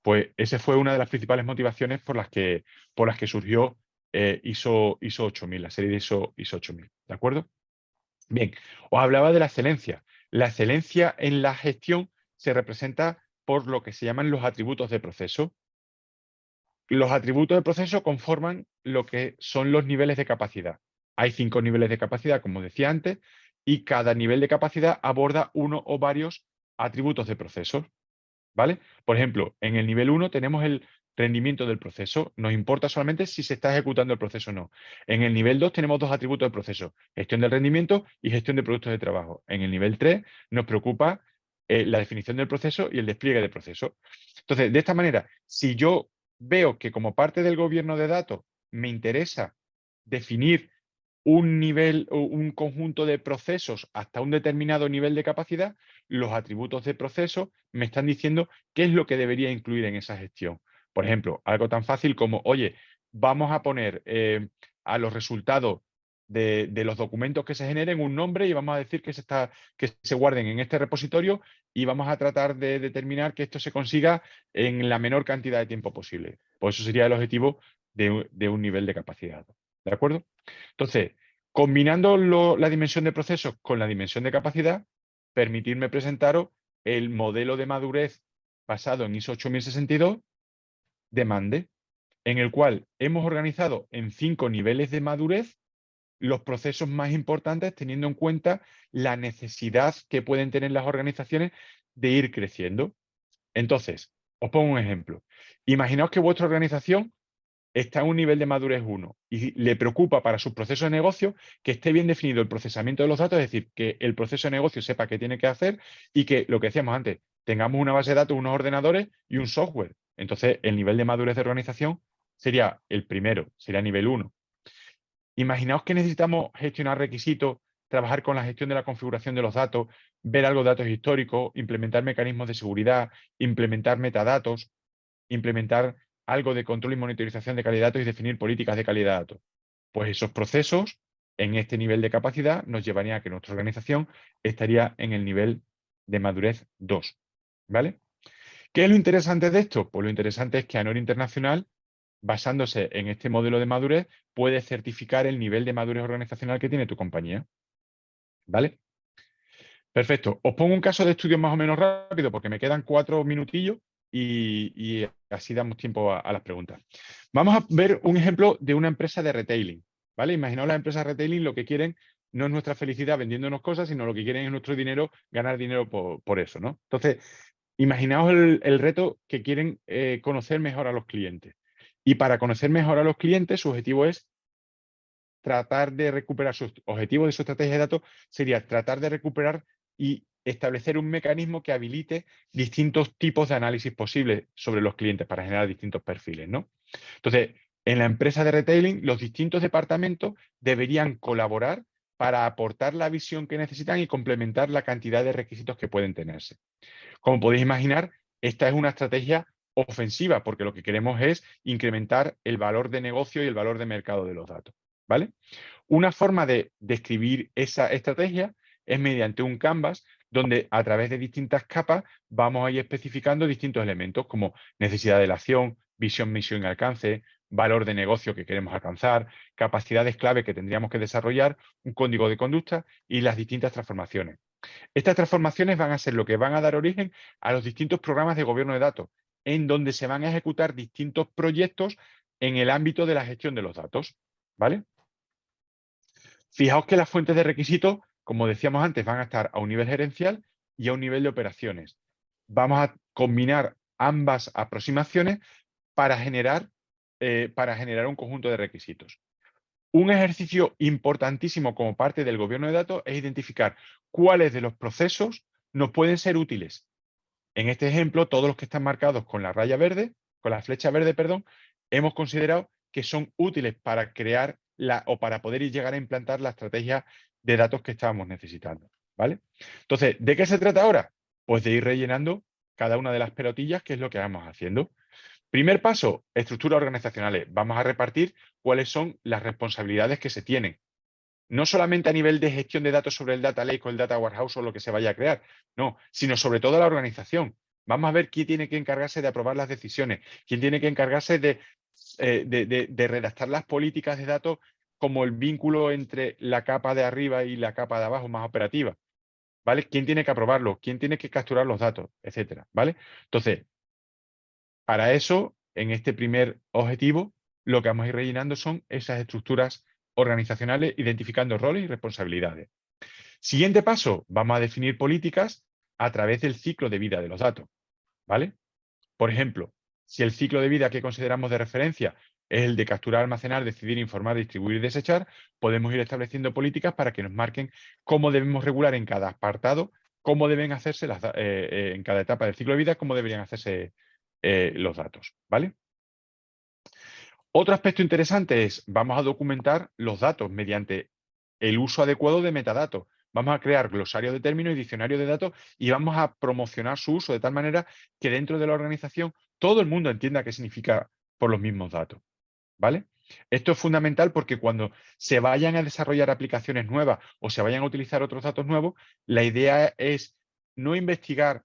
Pues esa fue una de las principales motivaciones por las que surgió ISO 8000, la serie de ISO 8000. ¿De acuerdo? Bien, os hablaba de la excelencia. La excelencia en la gestión se representa por lo que se llaman los atributos de proceso. Los atributos de proceso conforman lo que son los niveles de capacidad. Hay 5 niveles de capacidad, como decía antes, y cada nivel de capacidad aborda uno o varios atributos de procesos, ¿vale? Por ejemplo, en el nivel 1 tenemos el rendimiento del proceso. Nos importa solamente si se está ejecutando el proceso o no. En el nivel 2 tenemos 2 atributos de proceso, gestión del rendimiento y gestión de productos de trabajo. En el nivel 3 nos preocupa la definición del proceso y el despliegue del proceso. Entonces, de esta manera, si yo veo que como parte del gobierno de datos me interesa definir un nivel o un conjunto de procesos hasta un determinado nivel de capacidad, los atributos de proceso me están diciendo qué es lo que debería incluir en esa gestión. Por ejemplo, algo tan fácil como, oye, vamos a poner a los resultados de los documentos que se generen un nombre y vamos a decir que se guarden en este repositorio y vamos a tratar de determinar que esto se consiga en la menor cantidad de tiempo posible. Pues eso sería el objetivo de un nivel de capacidad. ¿De acuerdo? Entonces, combinando la dimensión de procesos con la dimensión de capacidad, permitirme presentaros el modelo de madurez basado en ISO 8062 de Mande, en el cual hemos organizado en 5 niveles de madurez los procesos más importantes, teniendo en cuenta la necesidad que pueden tener las organizaciones de ir creciendo. Entonces, os pongo un ejemplo. Imaginaos que vuestra organización está en un nivel de madurez 1 y le preocupa para sus procesos de negocio que esté bien definido el procesamiento de los datos, es decir, que el proceso de negocio sepa qué tiene que hacer y que, lo que decíamos antes, tengamos una base de datos, unos ordenadores y un software. Entonces, el nivel de madurez de organización sería el primero, sería nivel 1. Imaginaos que necesitamos gestionar requisitos, trabajar con la gestión de la configuración de los datos, ver algo de datos históricos, implementar mecanismos de seguridad, implementar metadatos, implementar algo de control y monitorización de calidad de datos y definir políticas de calidad de datos. Pues esos procesos, en este nivel de capacidad, nos llevaría a que nuestra organización estaría en el nivel de madurez 2. ¿Vale? ¿Qué es lo interesante de esto? Pues lo interesante es que ANOR Internacional, basándose en este modelo de madurez, puede certificar el nivel de madurez organizacional que tiene tu compañía. ¿Vale? Perfecto. Os pongo un caso de estudio más o menos rápido porque me quedan 4 minutillos y así damos tiempo a las preguntas. Vamos a ver un ejemplo de una empresa de retailing. ¿Vale? Imaginaos las empresas de retailing, lo que quieren no es nuestra felicidad vendiéndonos cosas, sino lo que quieren es nuestro dinero, ganar dinero por eso, ¿no? Entonces, imaginaos el reto que quieren conocer mejor a los clientes. Y para conocer mejor a los clientes, su objetivo es tratar de recuperar, su objetivo de su estrategia de datos sería tratar de recuperar y establecer un mecanismo que habilite distintos tipos de análisis posibles sobre los clientes para generar distintos perfiles, ¿no? Entonces, en la empresa de retailing, los distintos departamentos deberían colaborar para aportar la visión que necesitan y complementar la cantidad de requisitos que pueden tenerse. Como podéis imaginar, esta es una estrategia ofensiva porque lo que queremos es incrementar el valor de negocio y el valor de mercado de los datos, ¿vale? Una forma de describir esa estrategia es mediante un canvas donde a través de distintas capas vamos a ir especificando distintos elementos como necesidad de la acción, visión, misión y alcance, valor de negocio que queremos alcanzar, capacidades clave que tendríamos que desarrollar, un código de conducta y las distintas transformaciones. Estas transformaciones van a ser lo que van a dar origen a los distintos programas de gobierno de datos, en donde se van a ejecutar distintos proyectos en el ámbito de la gestión de los datos, ¿vale? Fijaos que las fuentes de requisitos, como decíamos antes, van a estar a un nivel gerencial y a un nivel de operaciones. Vamos a combinar ambas aproximaciones para generar un conjunto de requisitos. Un ejercicio importantísimo como parte del gobierno de datos es identificar cuáles de los procesos nos pueden ser útiles. En este ejemplo, todos los que están marcados con la raya verde, con la flecha verde, perdón, hemos considerado que son útiles para crear o para poder llegar a implantar la estrategia de datos que estábamos necesitando, ¿vale? Entonces, ¿de qué se trata ahora? Pues de ir rellenando cada una de las pelotillas, que es lo que vamos haciendo. Primer paso, estructuras organizacionales. Vamos a repartir cuáles son las responsabilidades que se tienen. No solamente a nivel de gestión de datos sobre el data lake o el data warehouse o lo que se vaya a crear, no, sino sobre todo la organización. Vamos a ver quién tiene que encargarse de aprobar las decisiones, quién tiene que encargarse de redactar las políticas de datos como el vínculo entre la capa de arriba y la capa de abajo más operativa, ¿vale? ¿Quién tiene que aprobarlo? ¿Quién tiene que capturar los datos? Etcétera, ¿vale? Entonces, para eso, en este primer objetivo, lo que vamos a ir rellenando son esas estructuras organizacionales, identificando roles y responsabilidades. Siguiente paso, vamos a definir políticas a través del ciclo de vida de los datos, ¿vale? Por ejemplo, si el ciclo de vida que consideramos de referencia es el de capturar, almacenar, decidir, informar, distribuir y desechar, podemos ir estableciendo políticas para que nos marquen cómo debemos regular en cada apartado, cómo deben hacerse en cada etapa del ciclo de vida, cómo deberían hacerse los datos, ¿vale? Otro aspecto interesante es, vamos a documentar los datos mediante el uso adecuado de metadatos. Vamos a crear glosario de términos y diccionario de datos y vamos a promocionar su uso de tal manera que dentro de la organización todo el mundo entienda qué significa por los mismos datos, ¿vale? Esto es fundamental porque cuando se vayan a desarrollar aplicaciones nuevas o se vayan a utilizar otros datos nuevos, la idea es no investigar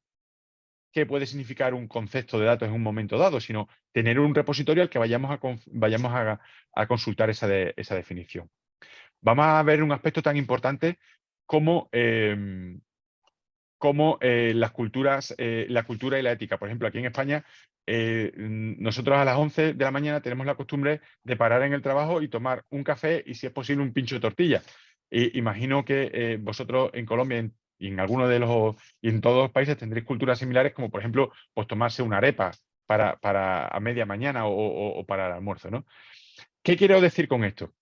qué puede significar un concepto de datos en un momento dado, sino tener un repositorio al que vayamos a consultar esa definición. Vamos a ver un aspecto tan importante como, las culturas, la cultura y la ética. Por ejemplo, aquí en España, nosotros a las 11 de la mañana tenemos la costumbre de parar en el trabajo y tomar un café y, si es posible, un pincho de tortilla. Imagino que vosotros en Colombia y en algunos y en todos los países tendréis culturas similares, como por ejemplo, pues tomarse una arepa para a media mañana o para el almuerzo, ¿no? ¿Qué quiero decir con esto?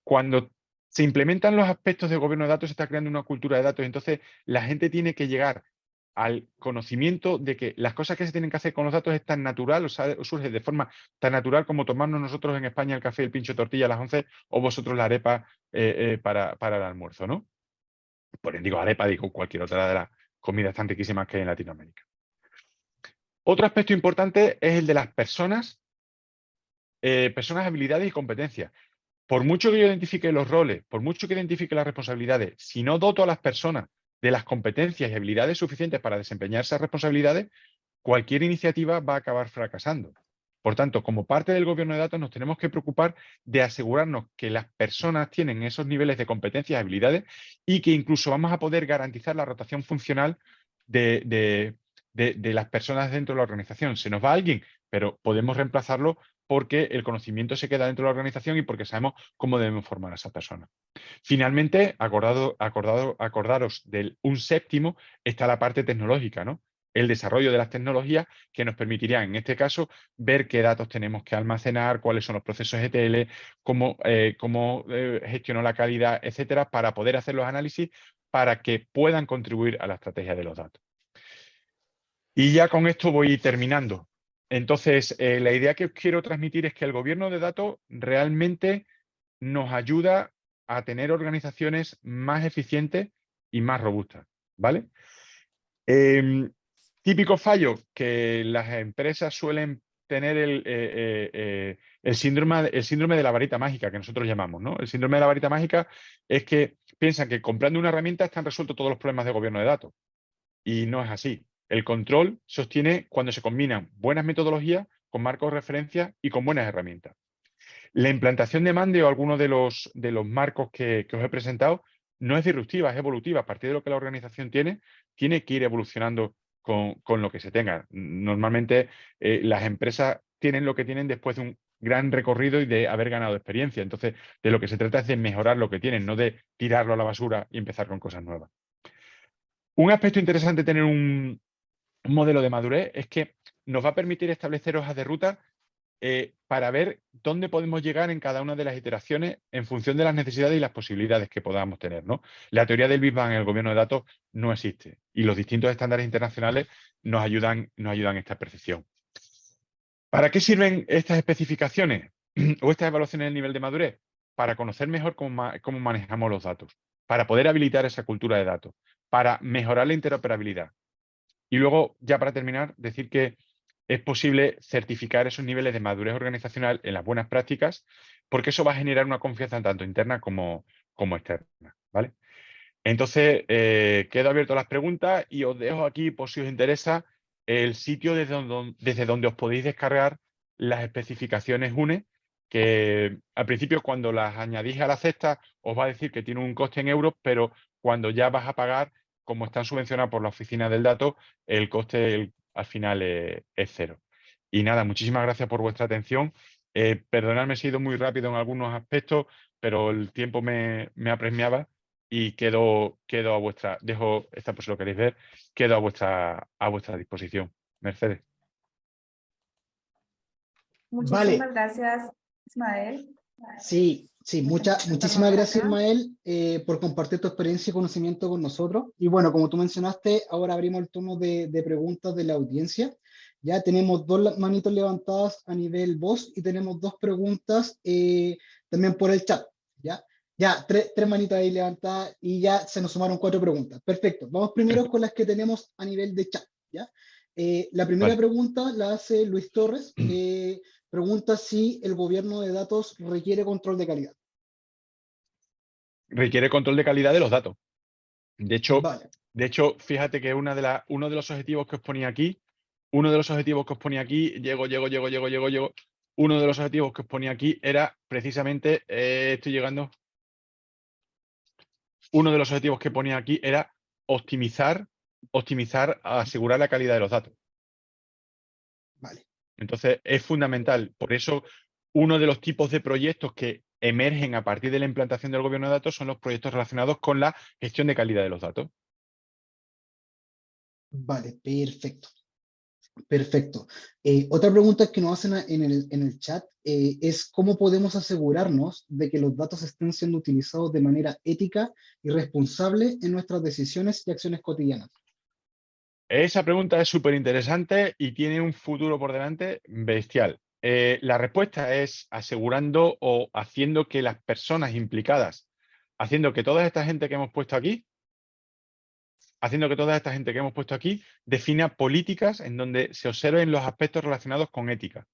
Cuando se implementan los aspectos de gobierno de datos, se está creando una cultura de datos. Entonces, la gente tiene que llegar al conocimiento de que las cosas que se tienen que hacer con los datos es tan natural, o surge de forma tan natural como tomarnos nosotros en España el café, el pincho de tortilla a las 11 o vosotros la arepa para el almuerzo, ¿no? Por digo arepa, digo cualquier otra de las comidas tan riquísimas que hay en Latinoamérica. Otro aspecto importante es el de las personas, habilidades y competencias. Por mucho que yo identifique los roles, por mucho que identifique las responsabilidades, si no doto a las personas de las competencias y habilidades suficientes para desempeñar esas responsabilidades, cualquier iniciativa va a acabar fracasando. Por tanto, como parte del gobierno de datos, nos tenemos que preocupar de asegurarnos que las personas tienen esos niveles de competencias y habilidades y que incluso vamos a poder garantizar la rotación funcional de las personas dentro de la organización. Se nos va alguien, pero podemos reemplazarlo porque el conocimiento se queda dentro de la organización y porque sabemos cómo debemos formar a esa persona. Finalmente, acordaros del un séptimo, está la parte tecnológica, ¿no? El desarrollo de las tecnologías que nos permitirían, en este caso, ver qué datos tenemos que almacenar, cuáles son los procesos ETL, cómo gestiono la calidad, etcétera, para poder hacer los análisis para que puedan contribuir a la estrategia de los datos. Y ya con esto voy terminando. Entonces, la idea que os quiero transmitir es que el gobierno de datos realmente nos ayuda a tener organizaciones más eficientes y más robustas, ¿vale? Típico fallo que las empresas suelen tener el síndrome de la varita mágica, que nosotros llamamos, ¿no? El síndrome de la varita mágica es que piensan que comprando una herramienta están resueltos todos los problemas de gobierno de datos. Y no es así. El control se obtiene cuando se combinan buenas metodologías con marcos de referencia y con buenas herramientas. La implantación de Mande o alguno de los marcos que os he presentado no es disruptiva, es evolutiva. A partir de lo que la organización tiene que ir evolucionando con lo que se tenga. Normalmente las empresas tienen lo que tienen después de un gran recorrido y de haber ganado experiencia. Entonces, de lo que se trata es de mejorar lo que tienen, no de tirarlo a la basura y empezar con cosas nuevas. Un aspecto interesante de tener un modelo de madurez es que nos va a permitir establecer hojas de ruta para ver dónde podemos llegar en cada una de las iteraciones en función de las necesidades y las posibilidades que podamos tener, ¿no? La teoría del Big Bang en el gobierno de datos no existe y los distintos estándares internacionales nos ayudan a esta percepción. ¿Para qué sirven estas especificaciones o estas evaluaciones del nivel de madurez? Para conocer mejor cómo manejamos los datos, para poder habilitar esa cultura de datos, para mejorar la interoperabilidad. Y luego, ya para terminar, decir que es posible certificar esos niveles de madurez organizacional en las buenas prácticas, porque eso va a generar una confianza tanto interna como externa, ¿vale? Entonces, quedo abierto a las preguntas y os dejo aquí, por si os interesa, el sitio desde donde os podéis descargar las especificaciones UNE, que al principio cuando las añadís a la cesta os va a decir que tiene un coste en euros, pero cuando ya vas a pagar, como están subvencionadas por la oficina del dato, el coste al final es cero. Y nada, muchísimas gracias por vuestra atención. Perdonadme si he ido muy rápido en algunos aspectos, pero el tiempo me apremiaba y quedo a vuestra, dejo esta por si lo queréis ver, quedo a vuestra disposición. Mercedes. Vale, Muchísimas gracias, Ismael. sí, sí, muchísimas gracias, acá. Ismael, por compartir tu experiencia y conocimiento con nosotros. Y bueno, como tú mencionaste, ahora abrimos el turno de preguntas de la audiencia. Ya tenemos dos manitos levantadas a nivel voz y tenemos dos preguntas también por el chat. Ya, tres manitos ahí levantadas y ya se nos sumaron 4 preguntas. Perfecto. Vamos primero con las que tenemos a nivel de chat. ¿Ya? La primera Vale. pregunta la hace Luis Torres. Pregunta si el gobierno de datos requiere control de calidad. Requiere control de calidad de los datos. De Vale, hecho, fíjate que uno de los objetivos que os ponía aquí, uno de los objetivos que os ponía aquí, uno de los objetivos que os ponía aquí era precisamente, estoy llegando, uno de los objetivos que ponía aquí era optimizar, asegurar la calidad de los datos. vale. Entonces, es fundamental. Por eso, uno de los tipos de proyectos que emergen a partir de la implantación del gobierno de datos son los proyectos relacionados con la gestión de calidad de los datos. Vale, perfecto. Perfecto. Otra pregunta que nos hacen en el chat es cómo podemos asegurarnos de que los datos estén siendo utilizados de manera ética y responsable en nuestras decisiones y acciones cotidianas. Esa pregunta es súper interesante y tiene un futuro por delante bestial. La respuesta es asegurando o haciendo que las personas implicadas, haciendo que toda esta gente que hemos puesto aquí, defina políticas en donde se observen los aspectos relacionados con ética.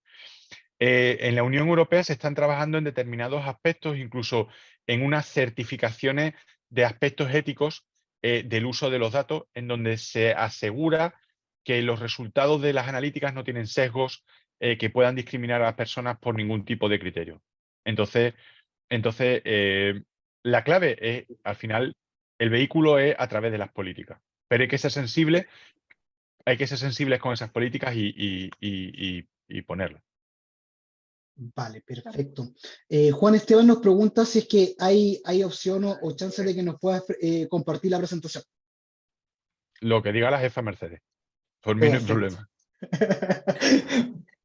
En la Unión Europea se están trabajando en determinados aspectos, incluso en unas certificaciones de aspectos éticos del uso de los datos, en donde se asegura que los resultados de las analíticas no tienen sesgos que puedan discriminar a las personas por ningún tipo de criterio. Entonces la clave es, al final, el vehículo es a través de las políticas. Pero hay que ser sensibles con esas políticas y ponerlas. Vale, perfecto. Juan Esteban nos pregunta si es que hay opción o chance de que nos puedas compartir la presentación. Lo que diga la jefa Mercedes. Por mí no hay Perfecto. problema.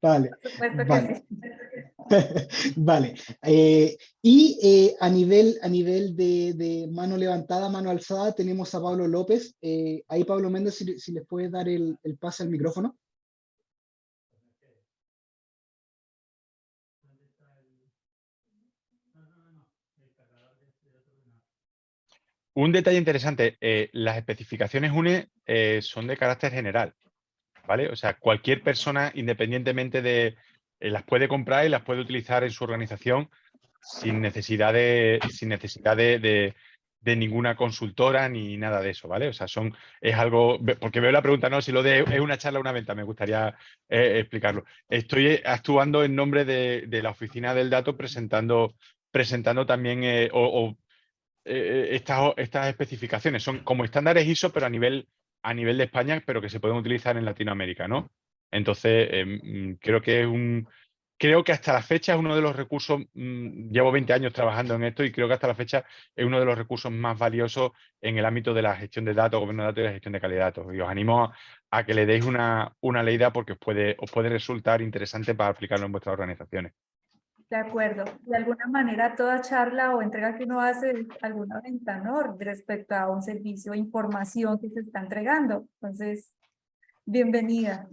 Vale, Por supuesto que vale. sí. Vale. A nivel de mano levantada, mano alzada, tenemos a Pablo López. Ahí, Pablo Méndez, si les puedes dar el pase al micrófono. Un detalle interesante, las especificaciones UNE son de carácter general, ¿vale? O sea, cualquier persona, independientemente de, las puede comprar y las puede utilizar en su organización sin necesidad de ninguna consultora ni nada de eso, ¿vale? O sea, es algo, porque veo la pregunta, no, si lo de es una charla o una venta, me gustaría explicarlo. Estoy actuando en nombre de la oficina del dato presentando también estas especificaciones. Son como estándares ISO, pero a nivel de España, pero que se pueden utilizar en Latinoamérica, ¿no? Entonces, creo que hasta la fecha es uno de los recursos, llevo 20 años trabajando en esto y creo que hasta la fecha es uno de los recursos más valiosos en el ámbito de la gestión de datos, gobierno de datos y la gestión de calidad de datos. Y os animo a que le deis una leída porque os puede resultar interesante para aplicarlo en vuestras organizaciones. De acuerdo. De alguna manera, toda charla o entrega que uno hace es alguna venta, ¿no? Respecto a un servicio o información que se está entregando. Entonces, bienvenida.